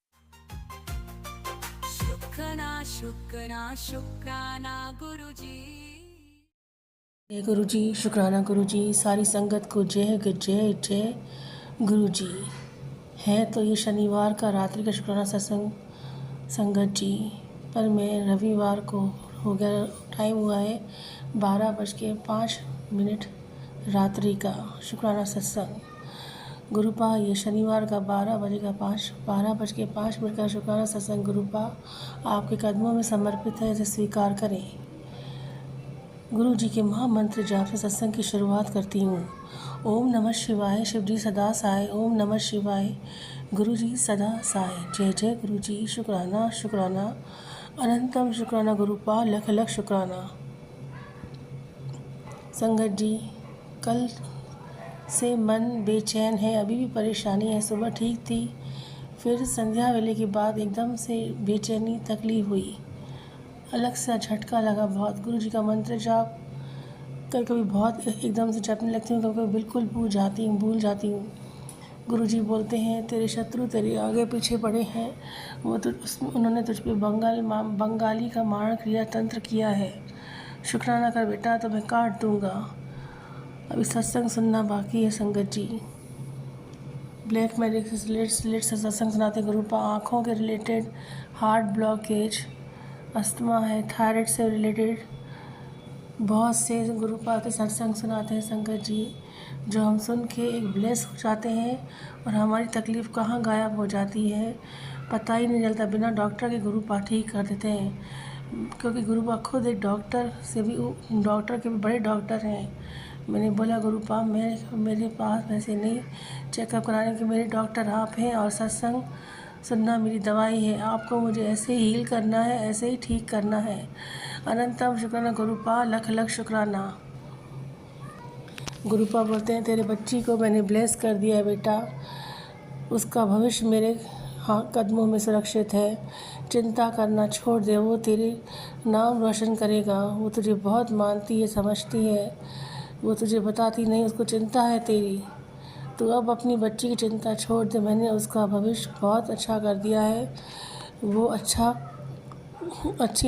शुक्राना शुक्राना शुक्राना गुरुजी। जय गुरु जी, शुक्राना गुरु जी, सारी संगत को जय जय जय गुरु जी। है तो ये शनिवार का रात्रि का शुक्राना सत्संग संगत जी, पर मैं रविवार को हो गया, टाइम हुआ है 12:05 रात्रि का शुक्राना सत्संग गुरुपा। ये शनिवार का 12:05 का शुक्राना सत्संग गुरुपा आपके कदमों में समर्पित है, इसे स्वीकार करें। गुरु जी के महामंत्र जाप से सत्संग की शुरुआत करती हूँ। ओम नमः शिवाय, शिव जी सदा सहाय। ओम नमः शिवाय, गुरु जी सदा सहाय। जय जय गुरु जी, शुक्राना शुक्राना अनंतम शुक्राना गुरुपा, लख लख शुक्राना। संगत जी, कल से मन बेचैन है, अभी भी परेशानी है। सुबह ठीक थी, फिर संध्या वेले के बाद एकदम से बेचैनी तकलीफ हुई, अलग सा झटका लगा बहुत। गुरु जी का मंत्र जाप कभी कभी बहुत एकदम से जपने लगती हूँ, कभी कभी बिल्कुल भूल जाती हूँ। गुरु जी बोलते हैं तेरे शत्रु तेरे आगे पीछे पड़े हैं, उन्होंने तुझ पे बंगाली का मारण क्रिया तंत्र किया है, शुक्राना कर बेटा तो मैं काट दूँगा। अभी सत्संग सुनना बाकी है संगत जी। ब्लैक मैजिक से रिलेटेड सत्संग सुनाते गुरुपा। आँखों के रिलेटेड, हार्ट ब्लॉकेज, अस्थमा है, थायराइड से रिलेटेड बहुत से गुरुपा के सत्संग सुनाते हैं संगत जी, जो हम सुन के एक ब्लेस हो जाते हैं और हमारी तकलीफ़ कहाँ गायब हो जाती है पता ही नहीं चलता। बिना डॉक्टर के गुरुपा ठीक कर देते हैं, क्योंकि गुरुपा खुद एक डॉक्टर के भी बड़े डॉक्टर हैं। मैंने बोला गुरुपा मेरे पास वैसे नहीं चेकअप कराने के, मेरे डॉक्टर आप हैं और सत्संग सुनना मेरी दवाई है। आपको मुझे ऐसे ही हील करना है, ऐसे ही ठीक करना है। अनंतम शुक्राना गुरुपा, लख लख शुक्राना। गुरुपा बोलते हैं तेरे बच्ची को मैंने ब्लेस कर दिया है बेटा, उसका भविष्य मेरे हाँ कदमों में सुरक्षित है। चिंता करना छोड़ दे, वो तेरे नाम रोशन करेगा। वो तुझे बहुत मानती है, समझती है, वो तुझे बताती नहीं, उसको चिंता है तेरी। तो अब अपनी बच्ची की चिंता छोड़ दे, मैंने उसका भविष्य बहुत अच्छा कर दिया है। वो अच्छी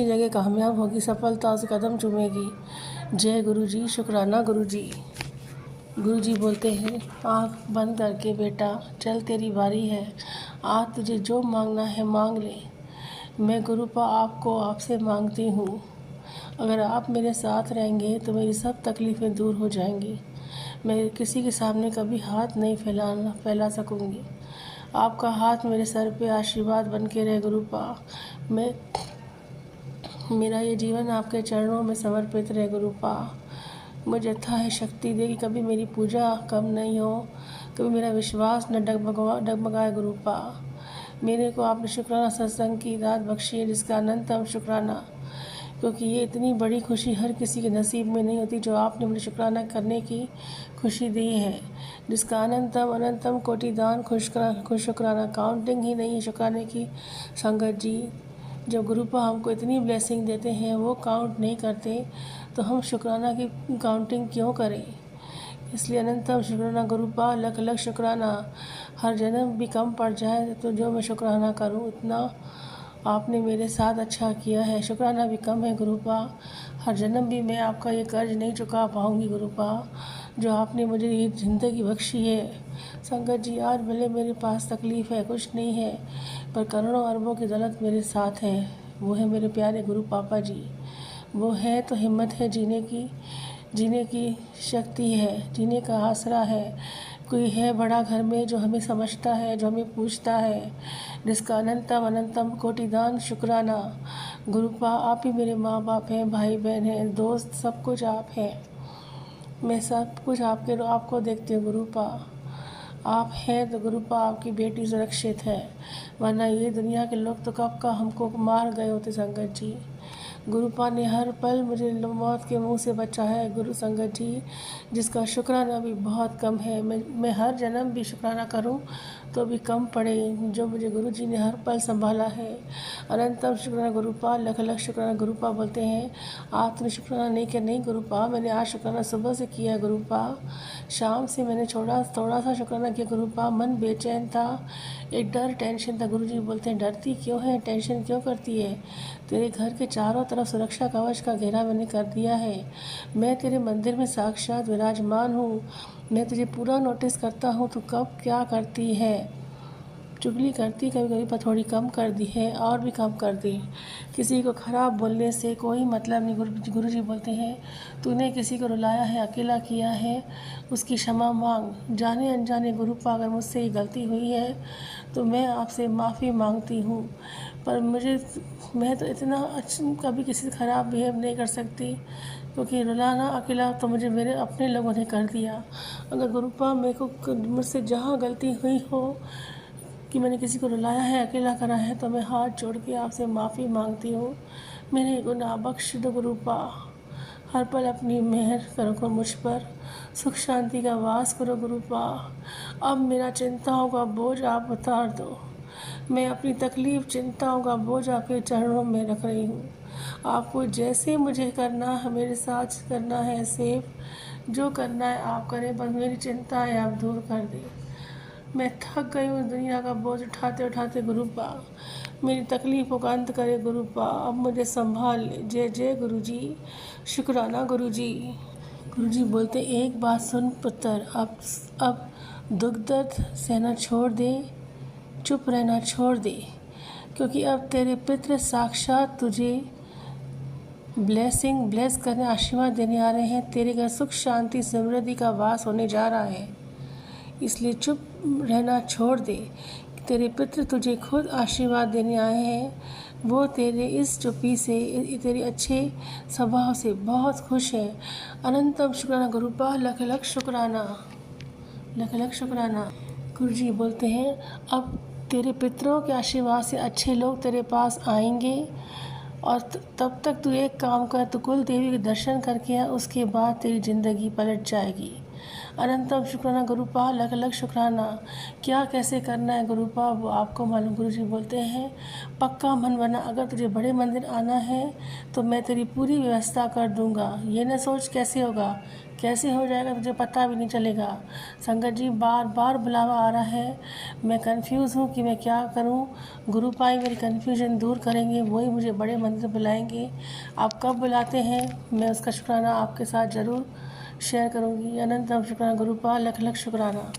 जगह कामयाब होगी, सफलता उसे कदम चूमेगी। जय गुरु जी, शुक्राना गुरु जी। गुरु जी बोलते हैं, आँख बंद करके बेटा चल, तेरी बारी है। आज तुझे जो मांगना है मांग ले। मैं गुरुपा आपसे मांगती हूँ। अगर आप मेरे साथ रहेंगे तो मेरी सब तकलीफ़ें दूर हो जाएंगी। मैं किसी के सामने कभी हाथ नहीं फैला सकूँगी। आपका हाथ मेरे सर पे आशीर्वाद बन के रहे गुरुपा। मेरा ये जीवन आपके चरणों में समर्पित रहे गुरुपा। मुझे अथाह शक्ति दे कि कभी मेरी पूजा कम नहीं हो, कभी मेरा विश्वास न डगमगाए गुरुपा। मेरे को आपने शुक्राना सत्संग की दात बख्शी है, जिसका अनंतम शुक्राना, क्योंकि ये इतनी बड़ी खुशी हर किसी के नसीब में नहीं होती जो आपने मुझे शुक्राना करने की खुशी दी है, जिसका अनंतम कोटि दान खुश शुक्राना, काउंटिंग ही नहीं है शुक्राने की। संगत जी, जब गुरुपा हमको इतनी ब्लेसिंग देते हैं, वो काउंट नहीं करते, तो हम शुक्राना की काउंटिंग क्यों करें। इसलिए अनंतम शुक्राना गुरुपा, लख लख शुक्राना। हर जन्म भी कम पड़ जाए तो जो मैं शुक्राना करूं, इतना आपने मेरे साथ अच्छा किया है। शुक्राना भी कम है गुरुपा। हर जन्म भी मैं आपका ये कर्ज नहीं चुका पाऊंगी गुरुपा, जो आपने मुझे ये ज़िंदगी बख्शी है। संगत जी, आज भले मेरे पास तकलीफ़ है, कुछ नहीं है, पर करोड़ों अरबों की दौलत मेरे साथ है। वो है मेरे प्यारे गुरु पापा जी। वो है तो हिम्मत है जीने की शक्ति है, जीने का आसरा है। कोई है बड़ा घर में जो हमें समझता है, जो हमें पूछता है, जिसका अनंतम कोटि दान शुक्राना। गुरुपा, आप ही मेरे माँ बाप हैं, भाई बहन हैं, दोस्त, सब कुछ आप हैं। मैं सब कुछ आपको देखती हूँ गुरुपा। आप हैं तो गुरुपा आपकी बेटी सुरक्षित है, वरना ये दुनिया के लोग तो कब का हमको मार गए होते संगत जी। गुरुपा ने हर पल मुझे मौत के मुंह से बचाया है गुरु संगत जी, जिसका शुक्राना भी बहुत कम है। मैं हर जन्म भी शुक्राना करूं तो भी कम पड़े, जो मुझे गुरु जी ने हर पल संभाला है। अनंतम शुक्राना गुरुपा, लख लख शुक्राना गुरुपा। बोलते हैं, आपने शुक्राना नहीं किया। नहीं गुरुपा, मैंने आज शुक्राना सुबह से किया है गुरुपा। शाम से मैंने थोड़ा सा शुक्राना किया गुरुपा। मन बेचैन था, एक डर टेंशन था। गुरु जी बोलते हैं, डरती क्यों है, टेंशन क्यों करती है। तेरे घर के चारों तरफ सुरक्षा कवच का घेरा मैंने कर दिया है। मैं तेरे मंदिर में साक्षात विराजमान हूँ। मैं तुझे पूरा नोटिस करता हूँ, तू कब क्या करती है। चुगली करती कभी कभी, पर थोड़ी कम कर दी है, और भी कम कर दी। किसी को ख़राब बोलने से कोई मतलब नहीं। गुरु जी बोलते हैं, तूने किसी को रुलाया है, अकेला किया है, उसकी क्षमा मांग। जाने अनजाने गुरुपा, अगर मुझसे ये गलती हुई है तो मैं आपसे माफ़ी मांगती हूँ। पर मैं तो इतना कभी किसी से ख़राब बिहेव नहीं कर सकती, क्योंकि रुलाना अकेला तो मेरे अपने लोगों ने कर दिया। अगर गुरुपा मुझसे जहाँ गलती हुई हो कि मैंने किसी को रुलाया है, अकेला करा है, तो मैं हाथ जोड़ के आपसे माफ़ी मांगती हूँ। मेरे गुनाह बख्श दो गुरुपा। हर पल अपनी मेहर करो मुझ पर, सुख शांति का वास करो गुरुपा। अब मेरा चिंताओं का बोझ आप उतार दो। मैं अपनी तकलीफ़ चिंताओं का बोझ आपके चरणों में रख रही हूँ। आपको जैसे मुझे करना है, मेरे साथ करना है, सेफ जो करना है आप करें, बस मेरी चिंताएं आप दूर कर दें। मैं थक गई हूँ दुनिया का बोझ उठाते उठाते गुरुपा। मेरी तकलीफ़ों का अंत करे गुरुपा। अब मुझे संभाल ले। जय जय गुरु जी, शुक्राना गुरु जी। गुरु जी बोलते, एक बात सुन पुत्र, अब दुख दर्द सहना छोड़ दे, चुप रहना छोड़ दे, क्योंकि अब तेरे पितृ साक्षात तुझे ब्लेस करने, आशीर्वाद देने आ रहे हैं। तेरे घर सुख शांति समृद्धि का वास होने जा रहा है, इसलिए चुप रहना छोड़ दे। तेरे पितृ तुझे खुद आशीर्वाद देने आए हैं। वो तेरे इस चुप्पी से, तेरे अच्छे स्वभाव से बहुत खुश है। अनंतम शुक्राना गुरुपा, लख लख शुक्राना, लख लख शुक्राना। गुरु जी बोलते हैं, अब तेरे पितरों के आशीर्वाद से अच्छे लोग तेरे पास आएंगे, और तब तक तू एक काम कर, तू कुल देवी के दर्शन करके आ, उसके बाद तेरी ज़िंदगी पलट जाएगी। अनंतम शुक्राना गुरुपा, लख लख शुक्राना। क्या कैसे करना है गुरुपा वो आपको मालूम। गुरुजी बोलते हैं पक्का मन बना, अगर तुझे बड़े मंदिर आना है तो मैं तेरी पूरी व्यवस्था कर दूंगा। ये न सोच कैसे होगा, कैसे हो जाएगा तुझे पता भी नहीं चलेगा। संगत जी बार बार बुलावा आ रहा है, मैं कंफ्यूज हूँ कि मैं क्या करूँ। गुरुपाई मेरी कन्फ्यूजन दूर करेंगे, वही मुझे बड़े मंदिर बुलाएंगे। आप कब बुलाते हैं मैं उसका शुक्राना आपके साथ ज़रूर शेयर करूँगी। अनंतम शुक्राना गुरुपा, लख लख शुक्राना।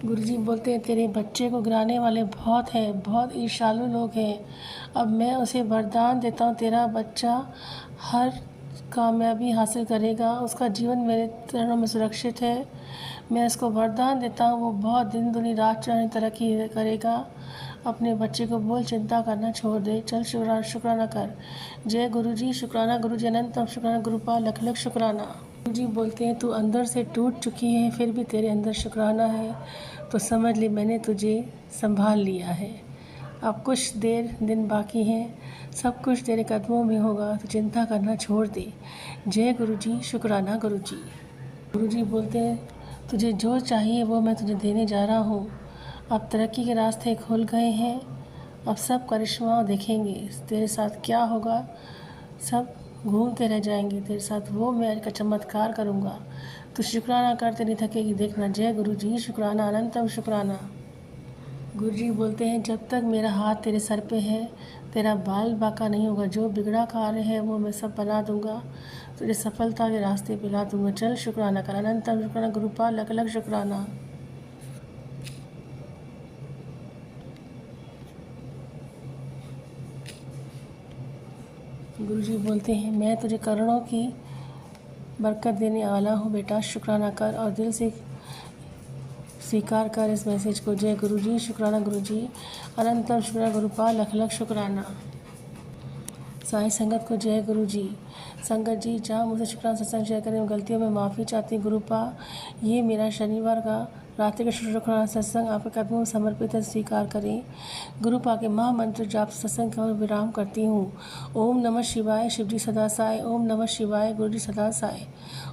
गुरुजी बोलते हैं तेरे बच्चे को गिराने वाले बहुत हैं, बहुत ईर्ष्यालु लोग हैं। अब मैं उसे वरदान देता हूँ, तेरा बच्चा हर कामयाबी हासिल करेगा, उसका जीवन मेरे चरणों में सुरक्षित है। मैं उसको वरदान देता हूँ, वो बहुत दिन दुनी रात चढ़ने तरक्की करेगा। अपने बच्चे को बोल चिंता करना छोड़ दे, चल शुक्राना कर। जय गुरुजी, शुक्राना गुरुजी, अनंतम शुक्राना गुरुपा, लख लख शुक्राना। गुरुजी बोलते हैं तू अंदर से टूट चुकी है, फिर भी तेरे अंदर शुक्राना है, तो समझ ले मैंने तुझे संभाल लिया है। अब कुछ देर दिन बाकी हैं, सब कुछ तेरे कदमों में होगा, तो चिंता करना छोड़ दे। जय गुरुजी, शुक्राना गुरुजी। गुरुजी बोलते हैं तुझे जो चाहिए वो मैं तुझे देने जा रहा हूँ। अब तरक्की के रास्ते खुल गए हैं, अब सब करिश्मा देखेंगे तेरे साथ क्या होगा। सब घूमते रह जाएंगे तेरे साथ, वो मैं आज का चमत्कार करूँगा। तो शुक्राना करते नहीं थकेगी, देखना। जय गुरुजी, शुक्राना, अनंतम शुक्राना। गुरुजी बोलते हैं जब तक मेरा हाथ तेरे सर पे है तेरा बाल बाका नहीं होगा। जो बिगड़ा कार्य है वो मैं सब बना दूंगा, तुझे सफलता के रास्ते पे ला दूंगा। चल शुक्राना कर। अनंतम शुक्राना गुरुपा, लख लख शुक्राना। गुरुजी बोलते हैं मैं तुझे करोड़ों की बरकत देने वाला हूँ बेटा, शुक्राना कर और दिल से स्वीकार कर इस मैसेज को। जय गुरुजी, शुक्राना गुरुजी, अनंतम शुक्राना गुरुपा, लख लख शुक्राना। साई संगत को जय गुरु जी। संगत जी जहाँ मुझे शुक्राना सत्संग शेयर करें, गलतियों में माफ़ी चाहती हूँ गुरुपा। ये मेरा शनिवार का रात्रि का शुक्राना सत्संग आपके कदमों में समर्पित है, स्वीकार करें। गुरुपा के महामंत्र जाप सत्संग का विराम करती हूँ। ओम नमः शिवाय, शिवजी सदा साय। ओम नमः शिवाय, गुरुजी सदा साय।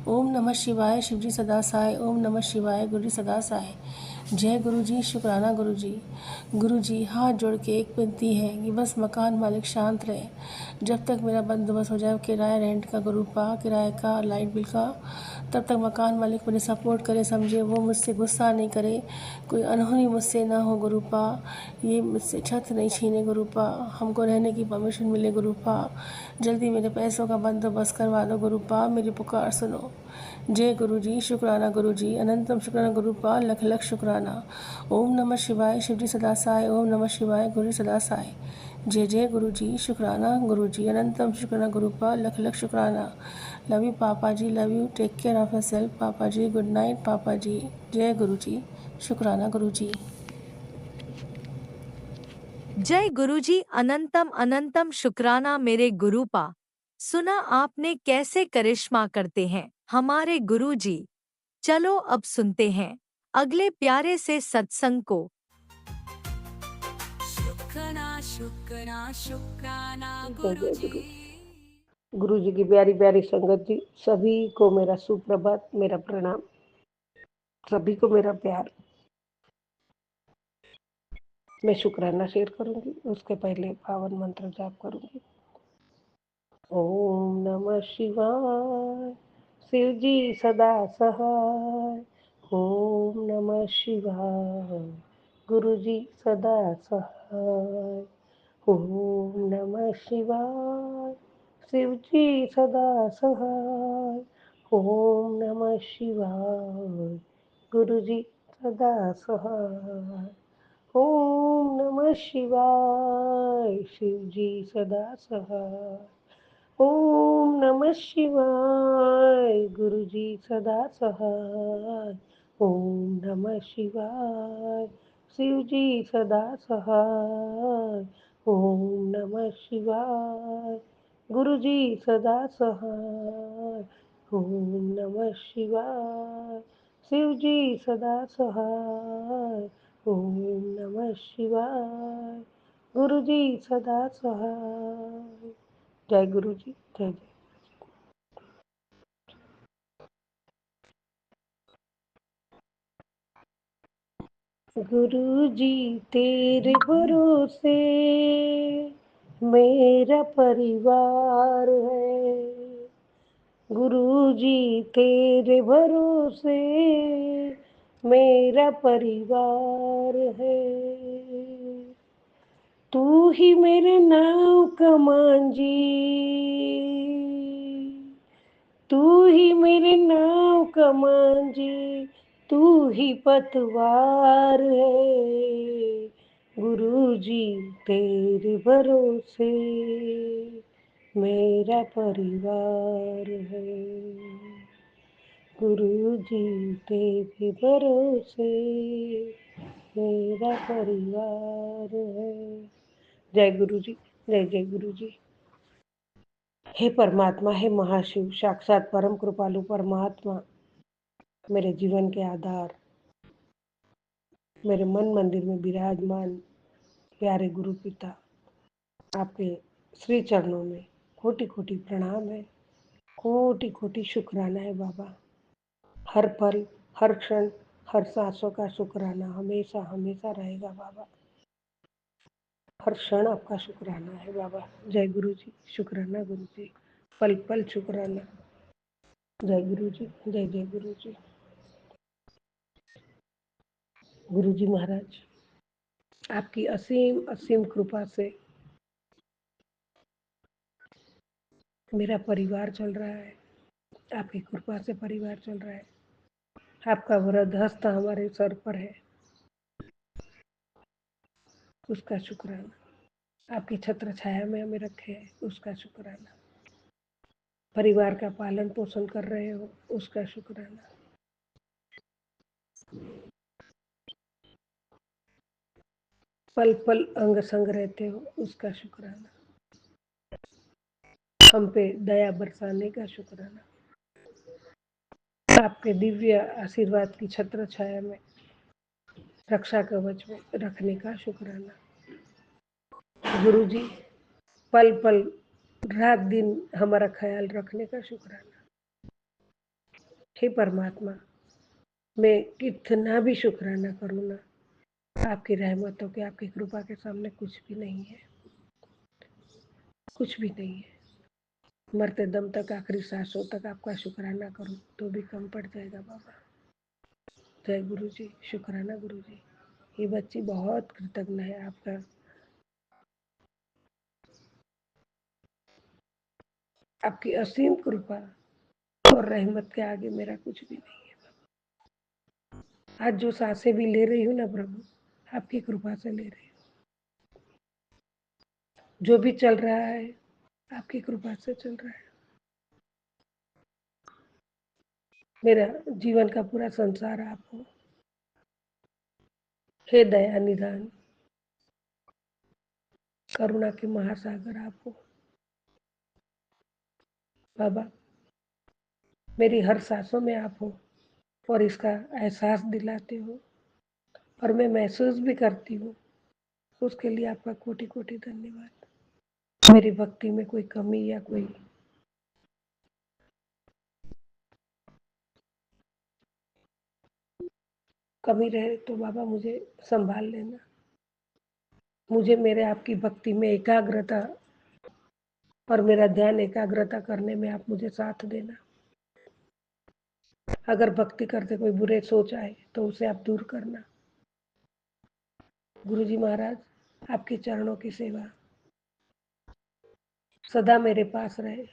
ओम नमः शिवाय, शिवजी सदा साय। ओम नमः शिवाय, गुरुजी सदा साय। जय गुरुजी, शुक्राना गुरुजी। गुरुजी हाथ जोड़ के एक विनती है कि बस मकान मालिक शांत रहे, जब तक मेरा बंदोबस्त हो जाए किराया रेंट का गुरुपा, किराए का, लाइट बिल का, तब तक मकान मालिक मुझे सपोर्ट करे, समझे, वो मुझसे गुस्सा नहीं करे, कोई अनहोनी मुझसे ना हो गुरुपा। ये मुझसे छत नहीं छीने गुरुपा, हमको रहने की परमिशन मिले गुरुपा। जल्दी मेरे पैसों का बंदोबस्त करवा दो गुरुपा, मेरी पुकार सुनो। जय गुरुजी, शुक्राना गुरुजी, अनंतम शुक्राना गुरुपा, लख लख शुक्राना। ओम नमः शिवाय, शिवजी सदा साय। ओम नमः शिवाय, गुरु सदा साय। जय जय गुरुजी, शुक्राना गुरुजी, अनंतम शुक्राना गुरुपा, लख लख शुक्राना। लव यू पापा जी, love you, take care of yourself पापा जी, गुड नाइट पापा जी। जय गुरुजी, शुक्राना गुरुजी। जय गुरुजी, अनंतम अनंतम शुक्राना मेरे गुरुपा। सुना आपने कैसे करिश्मा करते हैं हमारे गुरुजी। चलो अब सुनते हैं अगले प्यारे से सत्संग को। शुक्राना शुक्राना शुक्राना जय जय गुरुजी। गुरु जी की प्यारी प्यारी संगत जी, सभी को मेरा सुप्रभात, मेरा प्रणाम, सभी को मेरा प्यार। मैं शुक्राना शेयर करूंगी, उसके पहले पावन मंत्र जाप करूंगी। ओम नमः शिवाय, शिव जी सदा सहाय। ओम नमः शिवाय, गुरु जी सदा सहाय। ओम नमः शिवाय, शिव जी सदा सहाय। ओम नमः शिवाय, गुरु जी सदा सहाय। ओम नमः शिवाय, शिव जी सदा सहाय। ओम नमः शिवाय, गुरु जी सदा सहाय। ओम नमः शिवाय, शिव जी सदा सहाय। ओम नमः शिवाय, गुरु जी सदा सहाय। ओम नमः शिवाय, शिव जी सदा सहाय। ओम नमः शिवाय, गुरु जी सदा सहाय। जय गुरु जी, जय जय। गुरु जी तेरे भरोसे मेरा परिवार है। गुरु जी तेरे भरोसे मेरा परिवार है। तू ही मेरे नाव का मांझी, तू ही मेरे नाव का मांझी, तू ही पतवार है। गुरु जी तेरे भरोसे मेरा परिवार है। गुरु जी तेरे भरोसे मेरा परिवार है। जय गुरु जी, जय जय गुरु जी। हे परमात्मा, हे महाशिव, साक्षात परम कृपालु परमात्मा, मेरे जीवन के आधार, मेरे मन मंदिर में विराजमान प्यारे गुरु पिता, आपके श्री चरणों में कोटि कोटि प्रणाम है, कोटि कोटि शुक्राना है बाबा। हर पल, हर क्षण, हर सांसों का शुक्राना हमेशा हमेशा रहेगा बाबा। हर क्षण आपका शुक्राना है बाबा। जय गुरु जी, शुक्राना गुरु जी, पल पल शुक्राना। जय गुरु जी, जय जय गुरु जी। गुरु जी महाराज, आपकी असीम असीम कृपा से मेरा परिवार चल रहा है। आपकी कृपा से परिवार चल रहा है। आपका वरद हस्त हमारे सर पर है, उसका शुक्राना। आपकी छत्र छाया में हमें रखे है, उसका शुक्राना। परिवार का पालन पोषण कर रहे हो, उसका शुक्राना। पल पल अंग संग रहते हो, उसका शुक्राना। हम पे दया बरसाने का शुक्राना। आपके दिव्य आशीर्वाद की छत्र छाया में, रक्षा कवच में रखने का शुक्राना। गुरु जी, पल पल रात दिन हमारा ख्याल रखने का शुक्राना। हे परमात्मा, मैं कितना भी शुक्राना करूँ ना, आपकी रहमतों के, आपकी कृपा के सामने कुछ भी नहीं है, कुछ भी नहीं है। मरते दम तक, आखिरी सांसों तक आपका शुक्राना करूँ तो भी कम पड़ जाएगा बाबा। जय गुरु जी, शुक्राना गुरु जी। ये बच्ची बहुत कृतज्ञ है आपका। आपकी असीम कृपा और रहमत के आगे मेरा कुछ भी नहीं है। आज जो सांसें भी ले रही हूँ ना प्रभु, आपकी कृपा से ले रही हूँ। जो भी चल रहा है, आपकी कृपा से चल रहा है। मेरा जीवन का पूरा संसार आप हो। हे दया निधान, करुणा के महासागर आप हो बाबा। मेरी हर सांसों में आप हो और इसका एहसास दिलाते हो, और मैं महसूस भी करती हूँ। उसके लिए आपका कोटि कोटि धन्यवाद। मेरी भक्ति में कोई कमी या कोई कमी रहे तो बाबा मुझे संभाल लेना। मुझे मेरे आपकी भक्ति में एकाग्रता और मेरा ध्यान एकाग्रता करने में आप मुझे साथ देना। अगर भक्ति करते कोई बुरे सोच आए तो उसे आप दूर करना। गुरुजी महाराज, आपके चरणों की सेवा सदा मेरे पास रहे,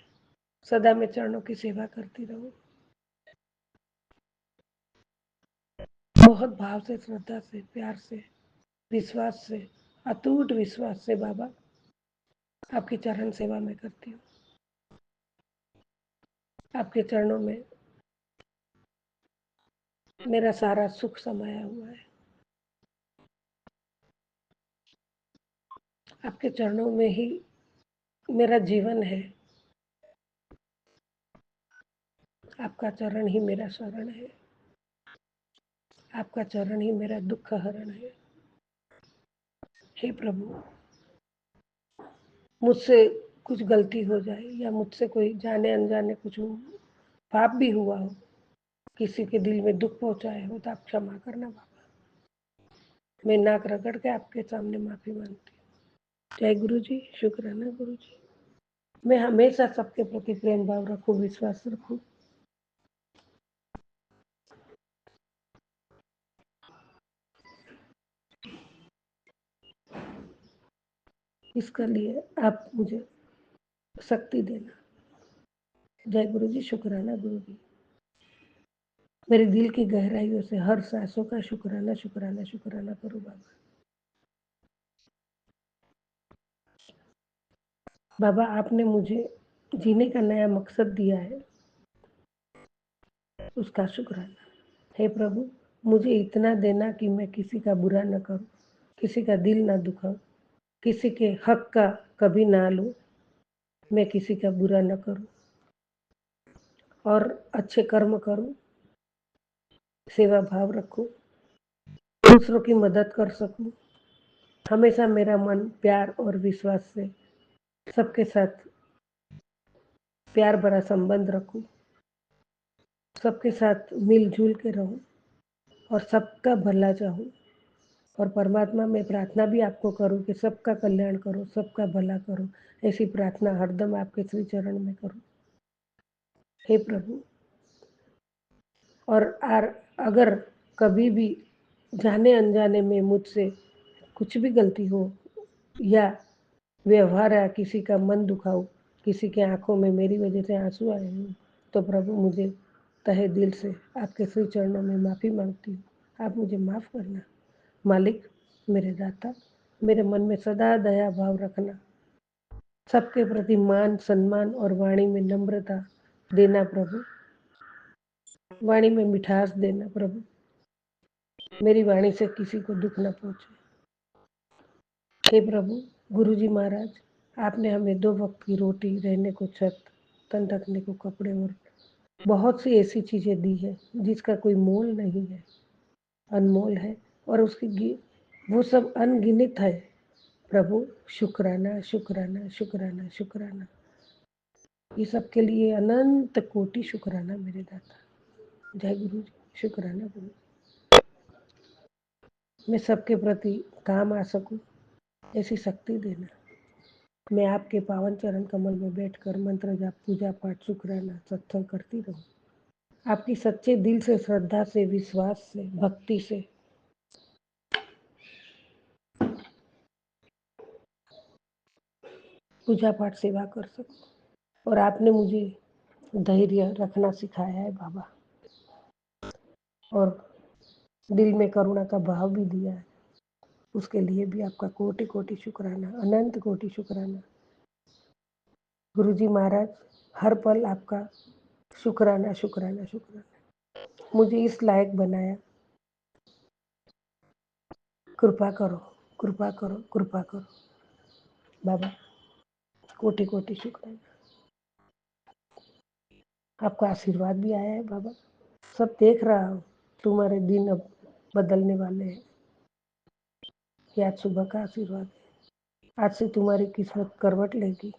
सदा मैं चरणों की सेवा करती रहूं। बहुत भाव से, श्रद्धा से, प्यार से, विश्वास से, अटूट विश्वास से बाबा आपकी चरण सेवा में करती हूँ। आपके चरणों में मेरा सारा सुख समाया हुआ है। आपके चरणों में ही मेरा जीवन है। आपका चरण ही मेरा शरण है। आपका चरण ही मेरा दुख हरण है। हे प्रभु, मुझसे कुछ गलती हो जाए या मुझसे कोई जाने अनजाने कुछ पाप भी हुआ हो, किसी के दिल में दुख पहुंचाए हो तो आप क्षमा करना बाबा। मैं नाक रगड़ के आपके सामने माफी मांगती हूँ। जय गुरु जी, शुक्राना गुरु जी। मैं हमेशा सबके प्रति प्रेम भाव रखूं, विश्वास रखूं। इसके लिए आप मुझे शक्ति देना। जय गुरु जी, शुक्राना गुरु जी। मेरे दिल की गहराइयों से हर सांसों का शुक्राना शुक्राना शुक्राना करो बाबा। बाबा, आपने मुझे जीने का नया मकसद दिया है, उसका शुक्राना। हे प्रभु, मुझे इतना देना कि मैं किसी का बुरा न करूं, किसी का दिल ना दुखाऊं, किसी के हक का कभी ना लूं, मैं किसी का बुरा न करूं और अच्छे कर्म करूं, सेवा भाव रखूं, दूसरों की मदद कर सकूं। हमेशा मेरा मन प्यार और विश्वास से सबके साथ प्यार भरा संबंध रखूं, सबके साथ मिलजुल के रहूं और सबका भला चाहूं। और परमात्मा, मैं प्रार्थना भी आपको करूं कि सबका कल्याण करो, सबका भला करो। ऐसी प्रार्थना हरदम आपके श्री चरण में करूं। हे प्रभु, और अगर कभी भी जाने अनजाने में मुझसे कुछ भी गलती हो या व्यवहार या किसी का मन दुखाऊं, किसी के आंखों में मेरी वजह से आंसू आए हों, तो प्रभु मुझे तहे दिल से आपके श्री चरणों में माफ़ी मांगती हूँ। आप मुझे माफ़ करना। मालिक, मेरे दाता, मेरे मन में सदा दया भाव रखना, सबके प्रति मान सम्मान और वाणी में नम्रता देना प्रभु, वाणी में मिठास देना प्रभु, मेरी वाणी से किसी को दुख न पहुंचे। हे प्रभु, गुरुजी महाराज, आपने हमें 2 वक्त की रोटी, रहने को छत, तन ढकने को कपड़े और बहुत सी ऐसी चीजें दी है जिसका कोई मोल नहीं है, अनमोल है और वो सब अनगिनत है। प्रभु, शुक्राना शुक्राना शुक्राना शुक्राना। ये सब के लिए अनंत कोटि शुक्राना मेरे दाता। जय गुरु जी, शुक्राना गुरु। मैं सबके प्रति काम आ सकूं, ऐसी शक्ति देना। मैं आपके पावन चरण कमल में बैठकर मंत्र जाप, पूजा पाठ, शुक्राना, सत्संग करती रहूं। आपकी सच्चे दिल से, श्रद्धा से, विश्वास से, भक्ति से पूजा पाठ सेवा कर सकूं। और आपने मुझे धैर्य रखना सिखाया है बाबा, और दिल में करुणा का भाव भी दिया है। उसके लिए भी आपका कोटि कोटि शुक्राना, अनंत कोटि शुक्राना। गुरुजी महाराज, हर पल आपका शुक्राना शुक्राना शुक्राना। मुझे इस लायक बनाया, कृपा करो कृपा करो कृपा करो बाबा। कोटि कोटि शुक्राना। आपका आशीर्वाद भी आया है बाबा, सब देख रहा हूँ। तुम्हारे दिन अब बदलने वाले हैं। ये आज सुबह का आशीर्वाद है। आज से तुम्हारी किस्मत करवट लेगी,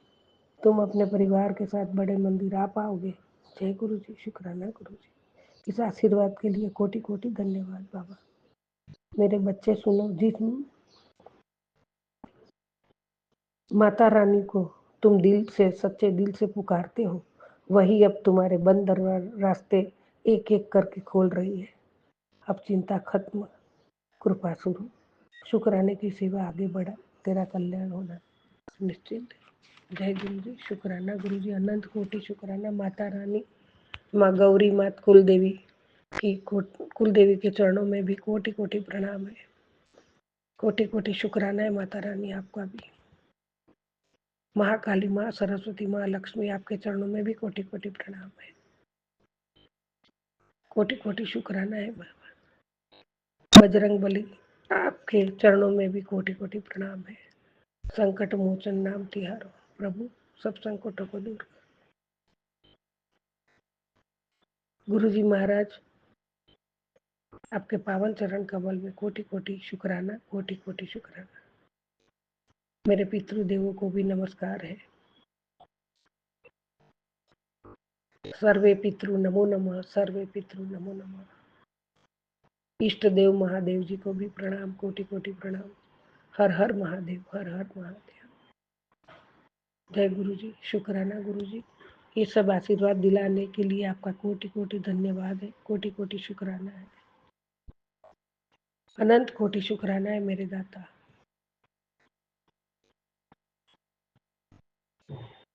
तुम अपने परिवार के साथ बड़े मंदिर आ पाओगे। जय गुरु जी, शुक्राना गुरु जी। इस आशीर्वाद के लिए कोटि कोटि धन्यवाद बाबा। मेरे बच्चे सुनो, जिस माता रानी को तुम दिल से, सच्चे दिल से पुकारते हो, वही अब तुम्हारे बंद रास्ते एक एक करके खोल रही है। अब चिंता खत्म, कृपा शुरू। शुक्राने की सेवा आगे बढ़ा, तेरा कल्याण होना निश्चित है। जय गुरु जी, शुक्राना गुरु जी, अनंत कोटि शुक्राना। माता रानी, माँ गौरी, मात कुलदेवी की कुलदेवी के चरणों में भी कोटि कोटि प्रणाम है। कोटि कोटि शुक्राना है माता रानी आपका भी। महाकाली माँ, सरस्वती माँ, लक्ष्मी, आपके चरणों में भी कोटि कोटि प्रणाम है। कोटि कोटि शुक्राना है बाबा। बजरंग बली, आपके चरणों में भी कोटि कोटि प्रणाम है। संकट मोचन नाम तिहारो, प्रभु सब संकटों को दूर। गुरुजी महाराज, आपके पावन चरण कमल में कोटि कोटि शुक्राना, कोटि कोटि शुक्राना। मेरे पितृदेवों को भी नमस्कार है। सर्वे पितृ नमो नमः, सर्वे पितृ नमो नमः। इष्ट देव महादेव जी को भी प्रणाम, कोटि कोटि प्रणाम। हर हर महादेव, हर हर महादेव। जय गुरु जी, शुक्राना गुरु जी। ये सब आशीर्वाद दिलाने के लिए आपका कोटि कोटि धन्यवाद है, कोटि कोटि शुक्राना है, अनंत कोटि शुक्राना है मेरे दाता।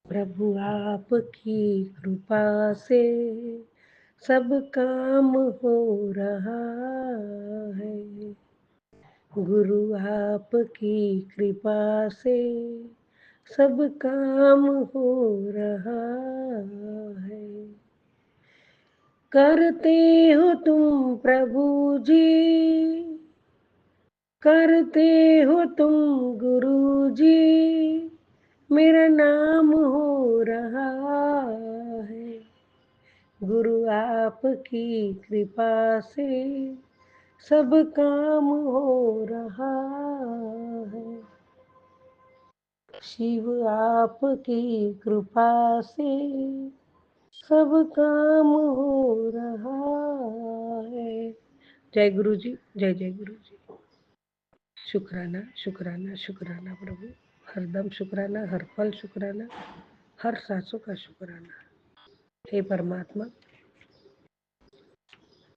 प्रभु आपकी कृपा से सब काम हो रहा है, गुरु आपकी कृपा से सब काम हो रहा है। करते हो तुम प्रभु जी, करते हो तुम गुरु जी, मेरा नाम हो रहा है, गुरु आपकी कृपा से सब काम हो रहा है। शिव आपकी कृपा से सब काम हो रहा है। जय गुरु जी, जय जय गुरु जी। शुक्राना शुक्राना शुक्राना प्रभु, हरदम शुक्राना, हर पल शुक्राना, हर सांसों का शुक्राना। हे परमात्मा,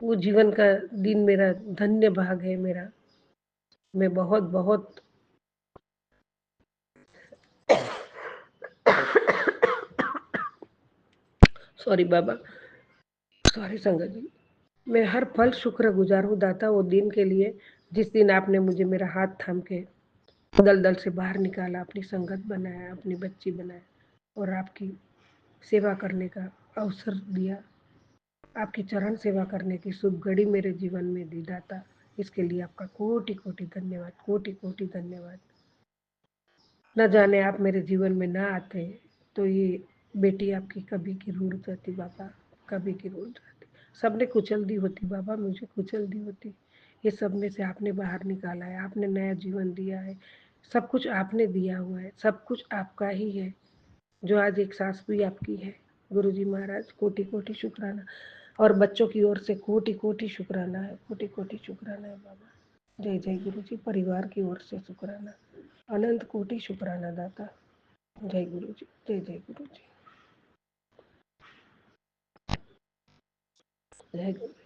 वो जीवन का दिन मेरा धन्य भाग है मेरा। मैं बहुत बहुत सॉरी बाबा, सॉरी संगत जी। मैं हर पल शुक्र गुजार हूँ दाता, वो दिन के लिए जिस दिन आपने मुझे मेरा हाथ थाम के दलदल से बाहर निकाला, अपनी संगत बनाया, अपनी बच्ची बनाया और आपकी सेवा करने का अवसर दिया, आपकी चरण सेवा करने की शुभ घड़ी मेरे जीवन में दी दाता। इसके लिए आपका कोटि कोटि धन्यवाद, कोटि कोटि धन्यवाद। न जाने आप मेरे जीवन में ना आते तो ये बेटी आपकी कभी की रूठ जाती बाबा, कभी की रूठ जाती। सबने कुचल दी होती बाबा, मुझे कुचल दी होती। ये सब में से आपने बाहर निकाला है, आपने नया जीवन दिया है, सब कुछ आपने दिया हुआ है, सब कुछ आपका ही है। जो आज एक सांस भी आपकी है। गुरु जी महाराज कोटि कोटि शुक्राना, और बच्चों की ओर से कोटि कोटि शुक्राना है, कोटि कोटि शुक्राना है बाबा। जय जय गुरु जी। परिवार की ओर से शुक्राना, अनंत कोटि शुक्राना दाता। जय गुरु जी, जय जय गुरु जी, जय गुरु।